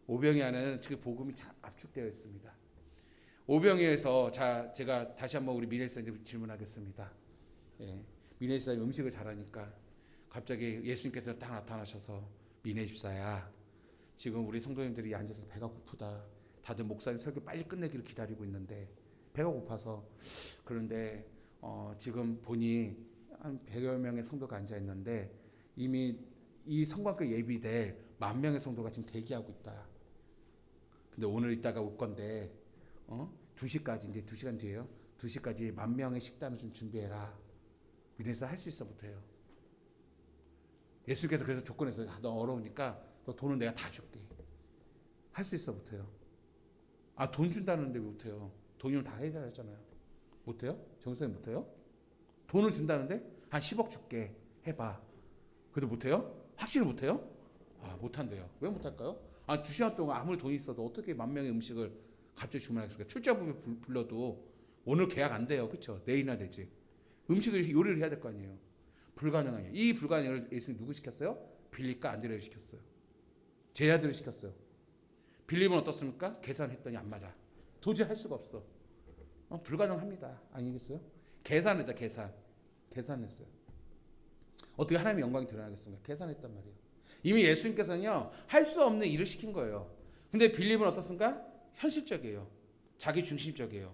오병이어 안에는 지금 복음이 참 압축되어 있습니다. 오병이어에서 제가 다시 한번 우리 미래사님 질문하겠습니다. 예, 미래사님 음식을 잘하니까 갑자기 예수님께서 딱 나타나셔서 미래 집사야, 지금 우리 성도님들이 앉아서 배가 고프다. 다들 목사님 설교 빨리 끝내기를 기다리고 있는데 배가 고파서 그런데 지금 보니 한 100여 명의 성도가 앉아 있는데 이미 이 성광교 예비될 10,000명의 성도가 지금 대기하고 있다. 근데 오늘 이따가 올 건데 2시까지 이제 2시간 뒤에요. 2시까지 10,000명의 식단을 좀 준비해라. 이래서 할 수 있어 못해요. 예수님께서 그래서 조건에서 너 어려우니까 너 돈은 내가 다 줄게. 할 수 있어 못해요. 돈 준다는데 못해요. 돈이면 다 해결하잖아요. 못해요? 정선생 못해요? 돈을 준다는데 한 10억 줄게 해봐. 그래도 못해요? 확실히 못해요? 못한대요. 왜 못할까요? 2시간 동안 아무리 돈이 있어도 어떻게 10,000명의 음식을 갑자기 주문하겠습니까? 출장부에 불러도 오늘 계약 안 돼요. 그렇죠? 내일이나 되지. 음식을 요리를 해야 될 거 아니에요. 불가능해요. 이 불가능을 예수님 누구 시켰어요? 빌립과 안드레를 시켰어요. 제자들을 시켰어요. 빌립은 어떻습니까? 계산했더니 안 맞아. 도저히 할 수가 없어. 불가능합니다. 아니겠어요? 계산했다. 계산했어요. 어떻게 하나님의 영광이 드러나겠습니까? 계산했단 말이에요. 이미 예수님께서는요 할 수 없는 일을 시킨 거예요. 근데 빌립은 어떻습니까? 현실적이에요. 자기 중심적이에요.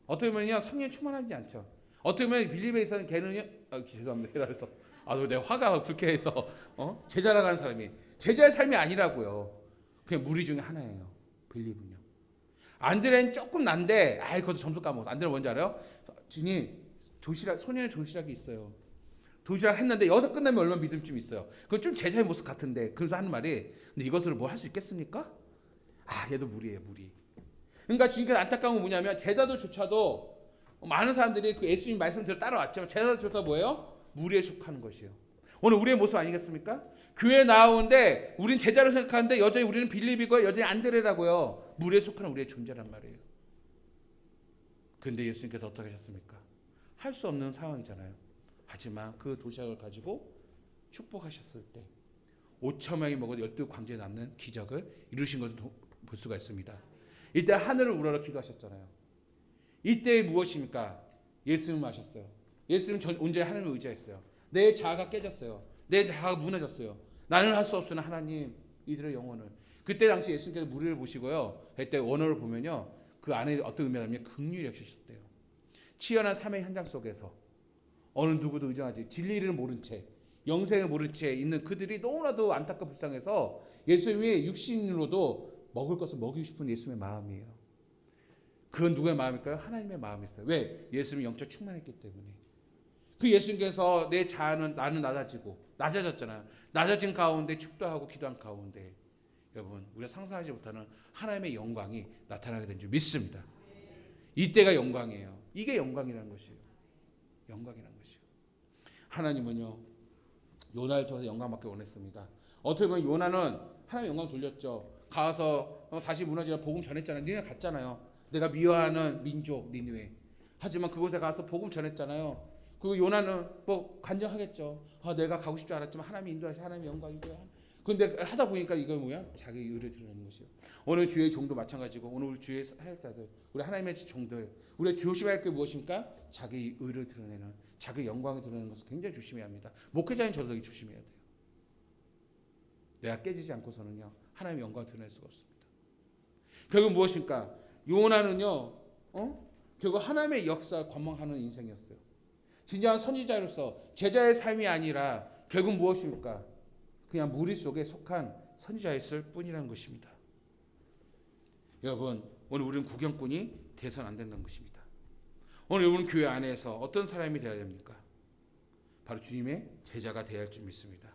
어떻게 보면요 성령 충만하지 않죠. 어떻게 보면 빌립에 있어서는 걔는요 죄송합니다. 그래서 내가 화가 불쾌해서 제자라고 하는 사람이 제자의 삶이 아니라고요. 그냥 무리 중에 하나예요. 빌립은요. 안드레는 조금 난데 거기서 점수 까먹었어. 안드레 뭔지 알아요? 주님 도시락 소년의 도시락이 있어요. 도시락 했는데 여기서 끝나면 얼마나 믿음 좀 있어요. 그건 좀 제자의 모습 같은데 그래서 하는 말이 근데 이것을 뭐 할 수 있겠습니까? 얘도 무리예요. 무리. 그러니까 지금까지 안타까운 건 뭐냐면 제자들조차도 많은 사람들이 그 예수님 말씀대로 따라왔지만 제자들조차 뭐예요? 무리에 속하는 것이에요. 오늘 우리의 모습 아니겠습니까? 교회 나오는데 우린 제자로 생각하는데 여전히 우리는 빌립이고 여전히 안드레라고요. 무리에 속하는 우리의 존재란 말이에요. 그런데 예수님께서 어떻게 하셨습니까? 할 수 없는 상황이잖아요. 하지만 그 도시락을 가지고 축복하셨을 때 5,000명이 먹은 12광주에 남는 기적을 이루신 것을 볼 수가 있습니다. 이때 하늘을 우러러 기도하셨잖아요. 이때 무엇입니까? 예수님을 하셨어요. 예수님은 온전히 하나님을 의지했어요. 내 자아가 깨졌어요. 내 자아가 무너졌어요. 나는 할 수 없으나 하나님 이들의 영혼을. 그때 당시 예수님께서 무리를 보시고요. 그때 원어를 보면요. 그 안에 어떤 의미가 있냐면 긍휼히 여기셨대요. 치열한 삶의 현장 속에서 어느 누구도 의존하지 진리를 모른 채 영생을 모른 채 있는 그들이 너무나도 안타깝고 불쌍해서 예수님이 육신으로도 먹을 것을 먹이고 싶은 예수님의 마음이에요. 그건 누구의 마음일까요? 하나님의 마음이었어요. 왜? 예수님이 영적 충만했기 때문에. 그 예수님께서 내 자아는 나는 낮아졌잖아요. 낮아진 가운데 축도하고 기도한 가운데 여러분 우리가 상상하지 못하는 하나님의 영광이 나타나게 된 줄 믿습니다. 이때가 영광이에요. 이게 영광이라는 것이에요. 영광이라는 것이에요. 하나님은요 요나를 통해서 영광 받기 원했습니다. 어떻게 보면 요나는 하나님의 영광 돌렸죠. 가서 다시 무너지라 복음 전했잖아요. 니네 갔잖아요. 내가 미워하는 민족 니느웨. 하지만 그곳에 가서 복음 전했잖아요. 그리고 요나는 뭐 간증하겠죠. 내가 가고 싶지 않았지만 하나님이 인도하신 하나님의 영광이고요. 근데 하다 보니까 이걸 뭐야? 자기 의를 드러내는 것이요. 오늘 주의 종도 마찬가지고 오늘 우리 주의 사역자들, 우리 하나님의 종들, 우리가 조심할 게 무엇입니까? 자기 의를 드러내는, 자기 영광을 드러내는 것을 굉장히 조심해야 합니다. 목회자인 저도 조심해야 돼요. 내가 깨지지 않고서는요 하나님의 영광을 드러낼 수가 없습니다. 결국 무엇입니까? 요나는요, 결국 하나님의 역사를 관망하는 인생이었어요. 진정한 선지자로서 제자의 삶이 아니라 결국 무엇입니까? 그냥 무리 속에 속한 선지자였을 뿐이라는 것입니다. 여러분, 오늘 우리는 구경꾼이 돼서는 안 된다는 것입니다. 오늘 여러분 교회 안에서 어떤 사람이 되어야 됩니까? 바로 주님의 제자가 되어야 할 줄 믿습니다.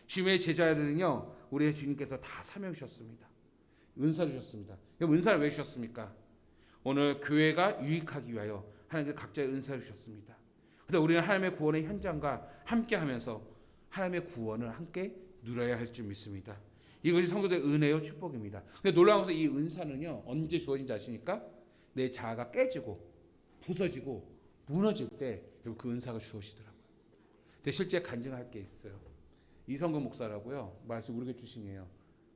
주님의 제자들은요, 우리의 주님께서 다 사명 주셨습니다. 은사를 주셨습니다. 은사를 왜 주셨습니까? 오늘 교회가 유익하기 위하여 하나님께서 각자의 은사를 주셨습니다. 그래서 우리는 하나님의 구원의 현장과 함께하면서 하나님의 구원을 함께 누려야 할 줄 믿습니다. 이것이 성도들의 은혜요 축복입니다. 근데 놀라운 것은 이 은사는요 언제 주어진지 아십니까? 내 자아가 깨지고 부서지고 무너질 때 그 은사가 주어지더라고요. 근데 실제 간증할 게 있어요. 이성근 목사라고요. 말씀 우리 교회 출신이에요.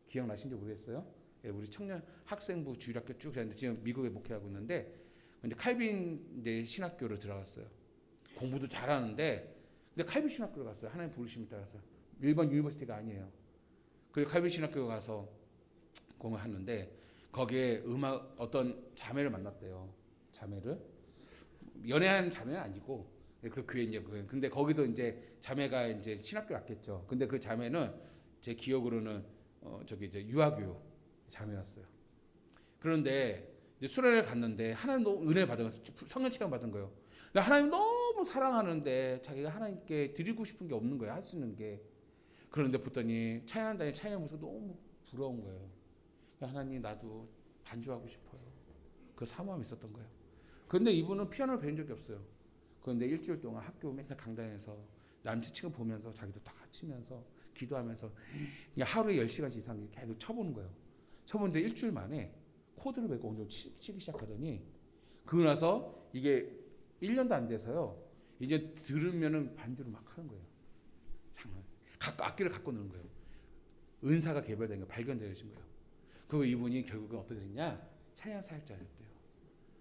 기억나신지 모르겠어요. 예, 우리 청년 학생부 주일학교 쭉 다니는데 지금 미국에 목회하고 있는데 이제 칼빈 이제 신학교를 들어갔어요. 공부도 잘하는데 근데 칼빈 신학교를 갔어요. 하나님 부르심에 따라서 일반 유니버시티가 아니에요. 그래서 칼빈 신학교 가서 공부하는데 거기에 음악 어떤 자매를 만났대요. 자매를 연애하는 자매는 아니고 그 교회 이제 근데 거기도 이제 자매가 이제 신학교 왔겠죠. 근데 그 자매는 제 기억으로는 저기 이제 유아교육 자매였어요. 그런데 이제 수련회를 갔는데 하나님 너무 은혜 받으면서 성령 체험 받은 거예요. 근데 하나님 너무 사랑하는데 자기가 하나님께 드리고 싶은 게 없는 거예요. 할 수 있는 게. 그런데 보더니 찬양단에 찬양 모습 너무 부러운 거예요. 하나님 나도 반주하고 싶어요. 그 사모함이 있었던 거예요. 그런데 이분은 피아노를 배운 적이 없어요. 그런데 일주일 동안 학교 맨날 강단에서 남친 친구 보면서 자기도 다 치면서 기도하면서 그냥 하루에 10시간씩 이상 계속 쳐보는 거예요. 쳐보는데 일주일 만에 코드를 배고 오늘 치기 시작하더니 그러고 나서 이게 1년도 안 돼서요. 이제 들으면은 반주를 막 하는 거예요. 장난. 악기를 갖고 노는 거예요. 은사가 개발된 거 발견되어진 거예요. 그리고 이분이 결국은 어떻게 됐냐? 찬양 사역자였대요.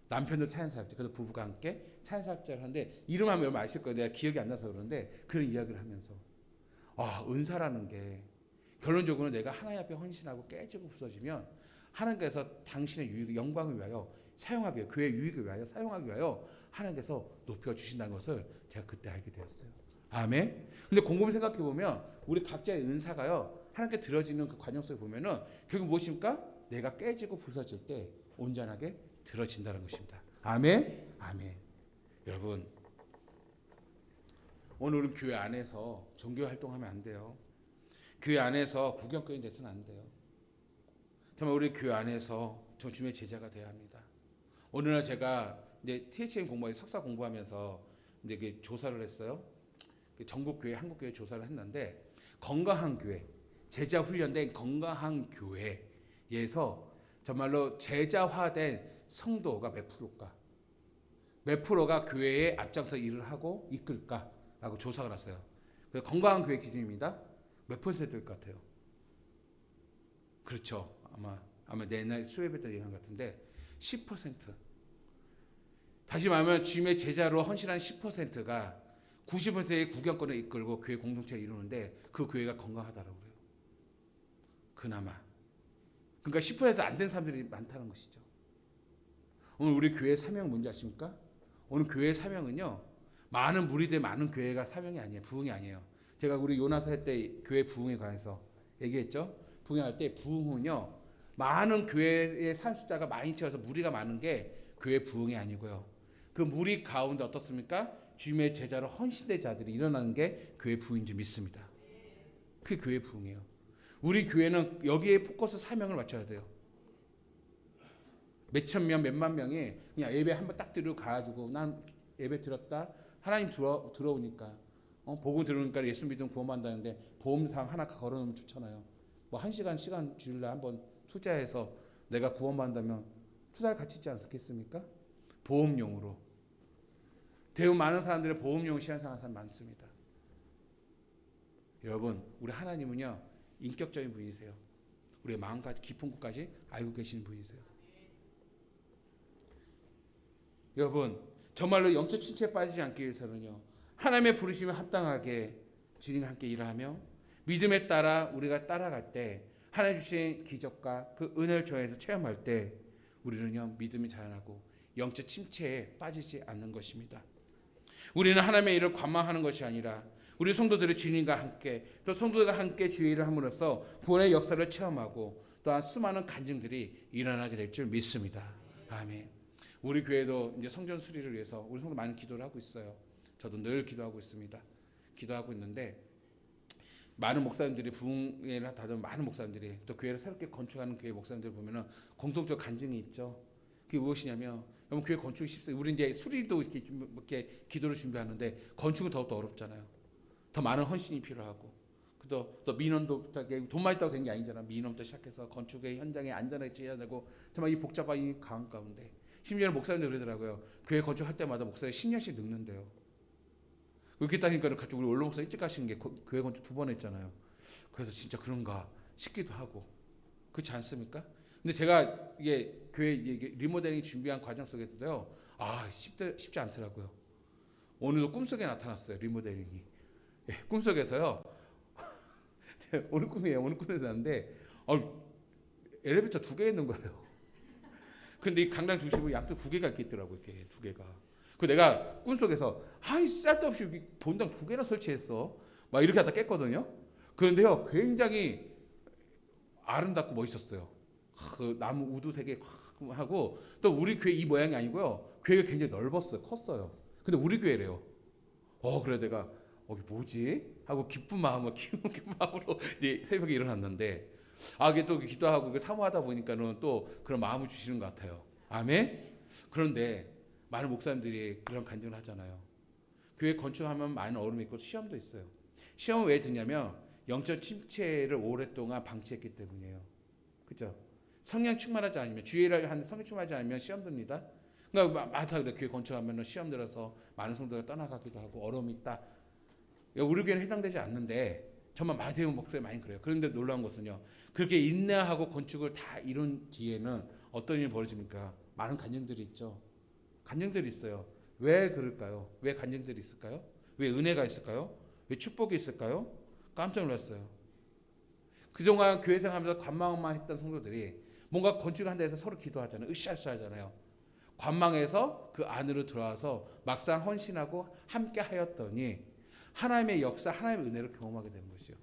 남편도 찬양 사역자. 그래서 부부가 함께 찬양 사역자를 하는데 이름 하면 여러분 아실 거예요. 내가 기억이 안 나서 그러는데 그런 이야기를 하면서 은사라는 게 결론적으로 내가 하나님 앞에 헌신하고 깨지고 부서지면 하나님께서 당신의 유익, 영광을 위하여 사용하기 위하여 교회의 유익을 위하여 사용하기 위하여 하나님께서 높여주신다는 것을 제가 그때 알게 되었어요. 아멘. 근데 곰곰이 생각해 보면 우리 각자의 은사가요 하나님께 들어지는 그 과정 속에 보면은 결국 무엇입니까? 내가 깨지고 부서질 때 온전하게 들어진다는 것입니다. 아멘. 아멘. 여러분 오늘 우리 교회 안에서 종교 활동하면 안 돼요. 교회 안에서 구경꾼이 돼서는 안 돼요. 정말 우리 교회 안에서 저 주님의 제자가 되어야 합니다. 오늘날 제가 이제 THM 공부하면서 석사 공부하면서 이제 조사를 했어요. 전국 교회, 한국 교회 조사를 했는데 건강한 교회, 제자 훈련된 건강한 교회에서 정말로 제자화된 성도가 몇 프로일까? 몇 프로가 교회에 앞장서 일을 하고 이끌까라고 조사를 했어요. 그래서 건강한 교회 기준입니다. 몇 퍼센트일 것 같아요? 그렇죠. 아마 내날 수요일부터 얘기한 것 같은데 10%. 다시 말하면 주님의 제자로 헌신한 10%가 90%의 구경권을 이끌고 교회 공동체를 이루는데 그 교회가 건강하다라고 그래요. 그나마. 그러니까 10%안 된 사람들이 많다는 것이죠. 오늘 우리 교회 사명은 뭔지 아십니까? 오늘 교회 사명은요. 많은 무리들 많은 교회가 사명이 아니에요. 부흥이 아니에요. 제가 우리 요나서 할 때 교회 부흥에 관해서 얘기했죠. 부흥할 때 부흥은요. 많은 교회의 산 숫자가 많이 채워서 무리가 많은 게 교회 부흥이 아니고요. 그 무리 가운데 어떻습니까? 주님의 제자로 헌신된 자들이 일어나는 게 교회 부흥인지 믿습니다. 그게 교회 부흥이에요. 우리 교회는 여기에 포커스 사명을 맞춰야 돼요. 몇천 명, 몇만 명이 그냥 예배 한번 딱 들으러 가가지고 난 예배 들었다. 하나님 들어오니까 복음 들으니까 예수 믿으면 구원받는다는데 보험상 하나 걸어놓으면 좋잖아요. 뭐 1시간 시간 주일날 한번 투자해서 내가 구원받는다면 투자할 가치 있지 않겠습니까? 보험용으로. 대부분 많은 사람들이 보험용 신앙생활 사람 많습니다. 여러분 우리 하나님은요 인격적인 분이세요. 우리의 마음까지 깊은 곳까지 알고 계시는 분이세요. 여러분, 정말로 영적 침체에 빠지지 않기 위해서는요, 하나님의 부르심에 합당하게 주님과 함께 일하며 믿음에 따라 우리가 따라갈 때 하나님 주신 기적과 그 은혜를 통해서 체험할 때 우리는요, 믿음이 자라나고 영적 침체에 빠지지 않는 것입니다. 우리는 하나님의 일을 관망하는 것이 아니라 우리 성도들이 주님과 함께 또 성도들과 함께 주의 일을 함으로써 구원의 역사를 체험하고 또한 수많은 간증들이 일어나게 될 줄 믿습니다. 아멘. 우리 교회도 이제 성전 수리를 위해서 우리 성도 많은 기도를 하고 있어요. 저도 늘 기도하고 있습니다. 기도하고 있는데 많은 목사님들이 부흥회를 하던 많은 목사님들이 또 교회를 새롭게 건축하는 교회 목사님들 보면은 공통적 간증이 있죠. 그게 무엇이냐면 여러분 교회 건축이 쉽어요. 우리 이제 수리도 이렇게 기도를 준비하는데 건축은 더욱더 어렵잖아요. 더 많은 헌신이 필요하고 또 민원도 돈만 있다고 된 게 아니잖아. 민원부터 시작해서 건축의 현장에 안전하게 지어야 되고 정말 이 복잡한 이 강한 가운데 심지어는 목사님들 그러더라고요. 교회 건축할 때마다 목사님 10년씩 늙는데요. 그렇게 따니까 갑자기 우리 원로 목사 일찍 가시는 게 교회 건축 2번 했잖아요. 그래서 진짜 그런가 싶기도 하고 그렇지 않습니까? 근데 제가 이게 교회 리모델링 준비한 과정 속에서도요. 쉽지 않더라고요. 오늘도 꿈속에 나타났어요. 리모델링이. 꿈속에서요. 오늘 꿈이에요. 오늘 꿈에서 났는데 엘리베이터 2개 있는 거예요. 근데 이 강당 중심으로 양쪽 2개가 이렇게 있더라고요. 이렇게 2개가. 그 내가 꿈속에서 쓸데없이 본당 2개나 설치했어. 막 이렇게 하다 깼거든요. 그런데요. 굉장히 아름답고 멋있었어요. 그 나무 우두 3개 하고 또 우리 교회 이 모양이 아니고요. 교회가 굉장히 넓었어요. 컸어요. 근데 우리 교회래요. 그래 내가 이게 뭐지? 하고 기쁜 마음으로 이제 새벽에 일어났는데 이게 또 기도하고 사모하다 보니까는 또 그런 마음을 주시는 것 같아요. 아멘. 그런데 많은 목사님들이 그런 간증을 하잖아요. 교회 건축하면 많은 어려움이 있고 시험도 있어요. 시험은 왜 드냐면 영적 침체를 오랫동안 방치했기 때문이에요. 그렇죠? 성령 충만하지 않으면 주의를 하는데 성령 충만하지 않으면 시험 듭니다. 그러니까 많다 그래. 교회 건축하면 시험 들어서 많은 성도가 떠나가기도 하고 어려움이 있다. 우리 교회는 해당되지 않는데 정말 마태오 목사님 많이 그래요. 그런데 놀라운 것은요. 그렇게 인내하고 건축을 다 이룬 뒤에는 어떤 일이 벌어집니까? 많은 간증들이 있죠. 간증들이 있어요. 왜 그럴까요? 왜 간증들이 있을까요? 왜 은혜가 있을까요? 왜 축복이 있을까요? 깜짝 놀랐어요. 그동안 교회 생활하면서 관망만 했던 성도들이 뭔가 건축한다 해서 서로 기도하잖아요. 으쌰으쌰 하잖아요. 관망해서 그 안으로 들어와서 막상 헌신하고 함께 하였더니 하나님의 역사, 하나님의 은혜를 경험하게 되는 것이죠.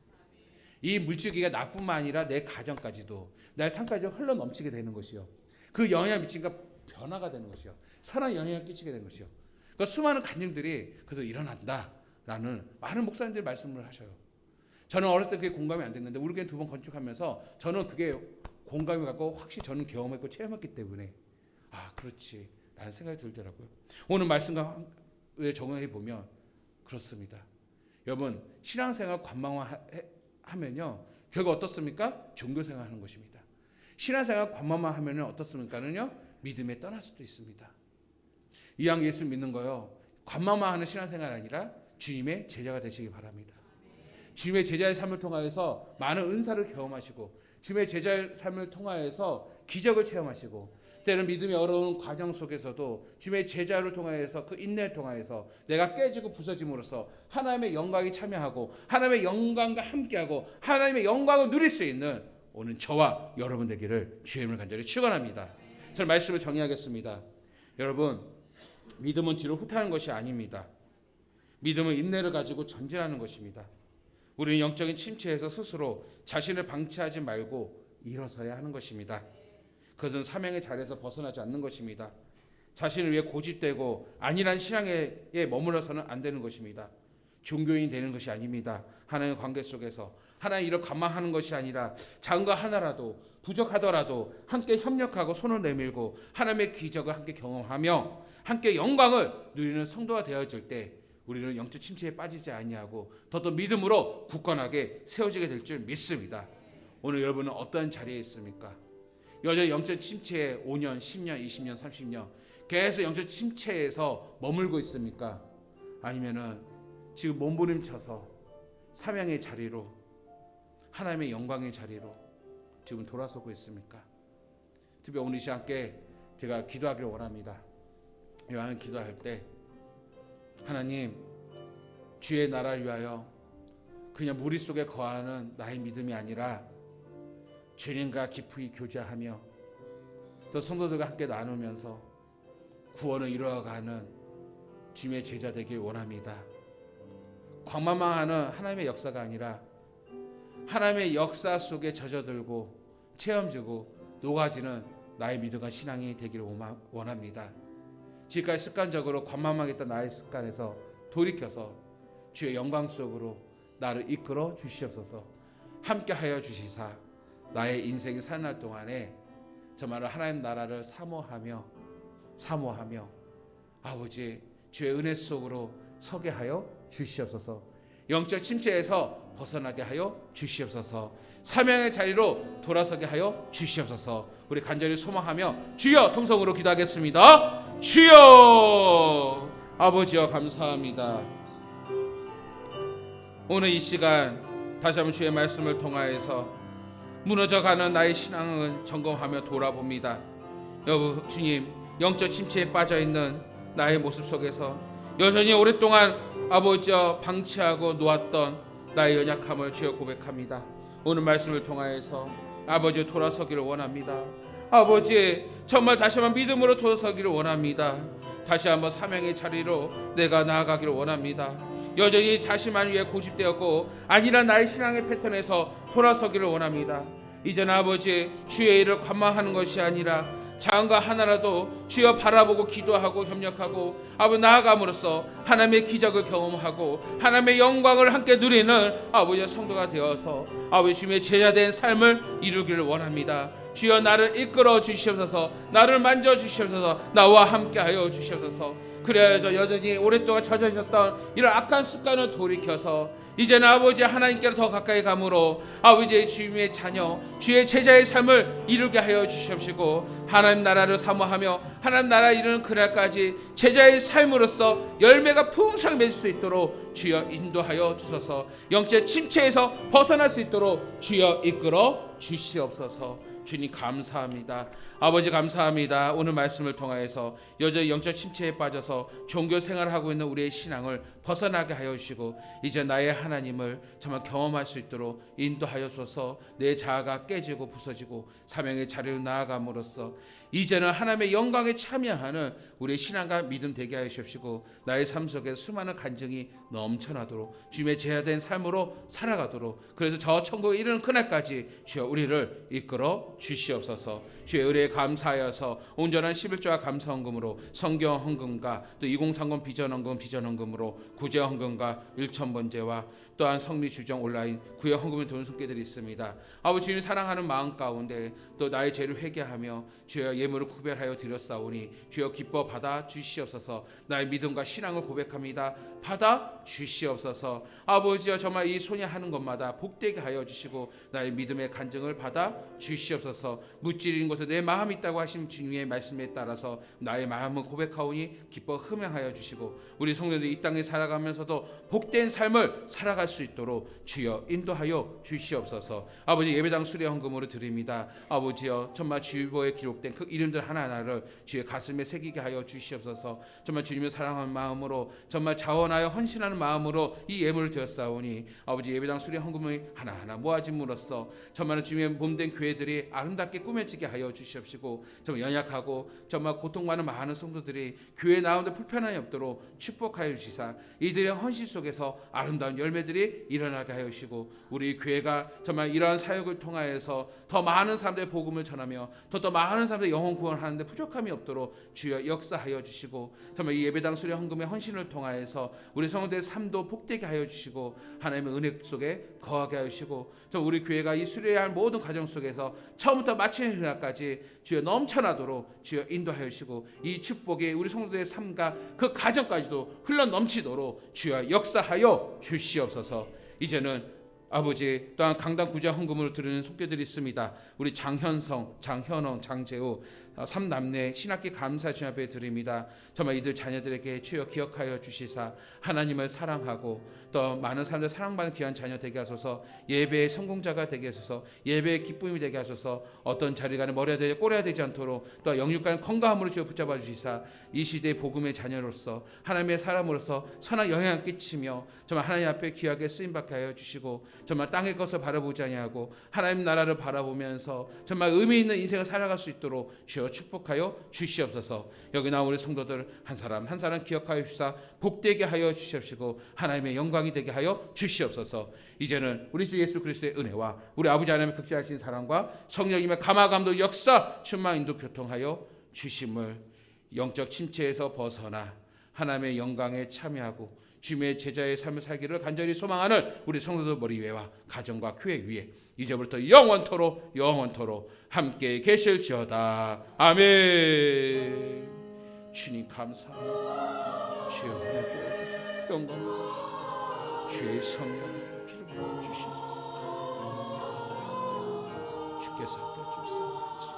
이 물질기가 나뿐만 아니라 내 가정까지도 내 삶까지 흘러 넘치게 되는 것이요. 그 영향을 미친가 변화가 되는 것이요. 선한 영향을 끼치게 되는 것이요. 그러니까 수많은 간증들이 그래서 일어난다라는 많은 목사님들이 말씀을 하셔요. 저는 어렸을 때 그게 공감이 안 됐는데 우리 교회 2번 건축하면서 저는 그게 공감이 갖고 확실히 저는 경험했고 체험했기 때문에 그렇지 라는 생각이 들더라고요. 오늘 말씀과 적용해 보면 그렇습니다. 여러분 신앙생활 관망하면요 결국 어떻습니까? 종교생활 하는 것입니다. 신앙생활 관망만 하면 어떻습니까는요 믿음에 떠날 수도 있습니다. 이왕 예수 믿는 거요 관망만 하는 신앙생활 아니라 주님의 제자가 되시기 바랍니다. 주님의 제자의 삶을 통하여서 많은 은사를 경험하시고 주님의 제자의 삶을 통하여서 기적을 체험하시고 때는 믿음이 어려운 과정 속에서도 주님의 제자를 통하여서 그 인내를 통하여서 내가 깨지고 부서짐으로써 하나님의 영광에 참여하고 하나님의 영광과 함께하고 하나님의 영광을 누릴 수 있는 오늘 저와 여러분 되기를 주님을 간절히 축원합니다. 저는 말씀을 정리하겠습니다. 여러분 믿음은 뒤로 후퇴하는 것이 아닙니다. 믿음은 인내를 가지고 전진하는 것입니다. 우리는 영적인 침체에서 스스로 자신을 방치하지 말고 일어서야 하는 것입니다. 그것은 사명의 자리에서 벗어나지 않는 것입니다. 자신을 위해 고집되고 안일한 신앙에 머물러서는 안 되는 것입니다. 종교인이 되는 것이 아닙니다. 하나님의 관계 속에서 하나님 일을 감망하는 것이 아니라 작은 거 하나라도 부족하더라도 함께 협력하고 손을 내밀고 하나님의 기적을 함께 경험하며 함께 영광을 누리는 성도가 되어질 때 우리는 영적 침체에 빠지지 아니하고 더더 믿음으로 굳건하게 세워지게 될 줄 믿습니다. 오늘 여러분은 어떤 자리에 있습니까? 여전히 영적 침체에 5년, 10년, 20년, 30년 계속 영적 침체에서 머물고 있습니까? 아니면은 지금 몸부림쳐서 사명의 자리로 하나님의 영광의 자리로 지금 돌아서고 있습니까? 특히 오늘 이 시간 함께 제가 기도하기를 원합니다. 요한 기도할 때 하나님, 주의 나라를 위하여 그냥 무리 속에 거하는 나의 믿음이 아니라 주님과 깊이 교제하며 또 성도들과 함께 나누면서 구원을 이루어가는 주님의 제자 되길 원합니다. 광만망하는 하나님의 역사가 아니라 하나님의 역사 속에 젖어들고 체험지고 녹아지는 나의 믿음과 신앙이 되기를 원합니다. 지금까지 습관적으로 관망망했던 나의 습관에서 돌이켜서 주의 영광 속으로 나를 이끌어 주시옵소서. 함께하여 주시사 나의 인생이 사는 날 동안에 정말 하나님 나라를 사모하며 아버지 주의 은혜 속으로 서게 하여 주시옵소서. 영적 침체에서 벗어나게 하여 주시옵소서. 사명의 자리로 돌아서게 하여 주시옵소서. 우리 간절히 소망하며 주여 통성으로 기도하겠습니다. 주여, 아버지여 감사합니다. 오늘 이 시간 다시 한번 주의 말씀을 통하여서 무너져가는 나의 신앙을 점검하며 돌아봅니다. 여보 주님, 영적 침체에 빠져있는 나의 모습 속에서 여전히 오랫동안 아버지여 방치하고 놓았던 나의 연약함을 주여 고백합니다. 오늘 말씀을 통하여서 아버지 돌아서기를 원합니다. 아버지 정말 다시 한번 믿음으로 돌아서기를 원합니다. 다시 한번 사명의 자리로 내가 나아가기를 원합니다. 여전히 자신만 위해 고집되었고 아니란 나의 신앙의 패턴에서 돌아서기를 원합니다. 이제는 아버지 주의 일을 관망하는 것이 아니라 작은가 하나라도 주여 바라보고 기도하고 협력하고 아버지 나아감으로써 하나님의 기적을 경험하고 하나님의 영광을 함께 누리는 아버지의 성도가 되어서 아버지 주님의 제자된 삶을 이루기를 원합니다. 주여 나를 이끌어 주시옵소서. 나를 만져 주시옵소서. 나와 함께하여 주시옵소서. 그래야죠 여전히 오랫동안 젖어 있었던 이런 악한 습관을 돌이켜서 이제는 아버지 하나님께로 더 가까이 감으로 아버지의 주님의 자녀 주의 제자의 삶을 이루게 하여 주시옵시고 하나님 나라를 사모하며 하나님 나라 이루는 그날까지 제자의 삶으로서 열매가 풍성히 맺을 수 있도록 주여 인도하여 주소서. 영적 침체에서 벗어날 수 있도록 주여 이끌어 주시옵소서. 주님 감사합니다. 아버지 감사합니다. 오늘 말씀을 통하여서 여전히 영적 침체에 빠져서 종교 생활을 하고 있는 우리의 신앙을 벗어나게 하여 주시고 이제 나의 하나님을 정말 경험할 수 있도록 인도하여서 내 자아가 깨지고 부서지고 사명의 자리로 나아감으로써 이제는 하나님의 영광에 참여하는 우리의 신앙과 믿음 되게 하여 주시고 나의 삶 속에 수많은 간증이 넘쳐나도록 주님의 제자된 삶으로 살아가도록 그래서 저 천국에 이르는 그날까지 주여 우리를 이끌어 주시옵소서. 주의 은혜에 감사하여서 온전한 11조와 감사헌금으로 성경 헌금과 또 2030 비전헌금으로 구제 헌금과 1,000번제와 또한 성리 주정 온라인 구역 헌금을 드는 손길들이 있습니다. 아버지 주님 사랑하는 마음 가운데 또 나의 죄를 회개하며 주여 예물을 구별하여 드렸사오니 주여 기뻐 받아 주시옵소서. 나의 믿음과 신앙을 고백합니다. 받아 주시옵소서. 아버지여 정말 이 손이 하는 것마다 복되게 하여 주시고 나의 믿음의 간증을 받아 주시옵소서. 무찌르는 곳에 내 마음이 있다고 하신 주님의 말씀에 따라서 나의 마음을 고백하오니 기뻐 흠양하여 주시고 우리 성도들이 이 땅에 살아가면서도 복된 삶을 살아갈 수 있도록 주여 인도하여 주시옵소서. 아버지 예배당 수레 헌금으로 드립니다. 아버지여 정말 주보에 기록된 그 이름들 하나하나를 주의 가슴에 새기게 하여 주시옵소서. 정말 주님을 사랑하는 마음으로 정말 자원하여 헌신하는 마음으로 이 예물을 드렸사오니 아버지 예배당 수레 헌금을 하나하나 모아짐으로써 정말 주님의 몸된 교회들이 아름답게 꾸며지게 하여 주시옵시고 정말 연약하고 정말 고통받는 많은 성도들이 교회에 나오는데 불편함이 없도록 축복하여 주시사 이들의 헌신 속에서 아름다운 열매들이 일어나게 하여 주시고 우리 교회가 정말 이러한 사역을 통하여서 더 많은 사람들의 복음을 전하며 더 많은 사람들의 영혼 구원하는데 부족함이 없도록 주여 역사하여 주시고 정말 이 예배당 수레 헌금의 헌신을 통하여서 우리 성도들의 삶도 복되게 하여 주시고 하나님의 은혜 속에 거하게 하여 주시고 우리 교회가 이 수레할 모든 과정 속에서 처음부터 마치는 그날까지 주여 넘쳐나도록 주여 인도하여 주시고 이 축복이 우리 성도들의 삶과 그 가정까지도 흘러 넘치도록 주여 역사하여 주시옵소서. 이제는 아버지, 또한 강당 구제와 헌금으로 드리는 속죄들이 있습니다. 우리 장현성, 장현원, 장재우 3남매 신학기 감사 주님 앞에 드립니다. 정말 이들 자녀들에게 주여 기억하여 주시사 하나님을 사랑하고 또 많은 사람들 사랑받는 귀한 자녀 되게 하소서. 예배의 성공자가 되게 하소서. 예배의 기쁨이 되게 하소서. 어떤 자리가는 머리가 되지 꼬리가 되지 않도록 또 영육간 건강함으로 주여 붙잡아 주시사 이 시대의 복음의 자녀로서 하나님의 사람으로서 선한 영향을 끼치며 정말 하나님 앞에 귀하게 쓰임받게 하여 주시고 정말 땅의 것을 바라보지 아니하고 하나님 나라를 바라보면서 정말 의미 있는 인생을 살아갈 수 있도록 주여 축복하여 주시옵소서. 여기 나온 우리 성도들 한 사람 한 사람 기억하여 주시사 복되게 하여 주시옵시고 하나님의 영광이 되게 하여 주시옵소서. 이제는 우리 주 예수 그리스도의 은혜와 우리 아버지 하나님의 극진하신 사랑과 성령님의 감화감도 역사 충만 인도 교통하여 주심을 영적 침체에서 벗어나 하나님의 영광에 참여하고 주님의 제자의 삶을 살기를 간절히 소망하는 우리 성도들 머리 위에와 가정과 교회 위에 이제부터 영원토록 함께 계실지어다. 아멘. 주님 감사합니다. 주여 은혜 부어주소서. 영광 받으소서. 주의 성령을 기름 부어주시소서. 주께서 아껴주시옵소서.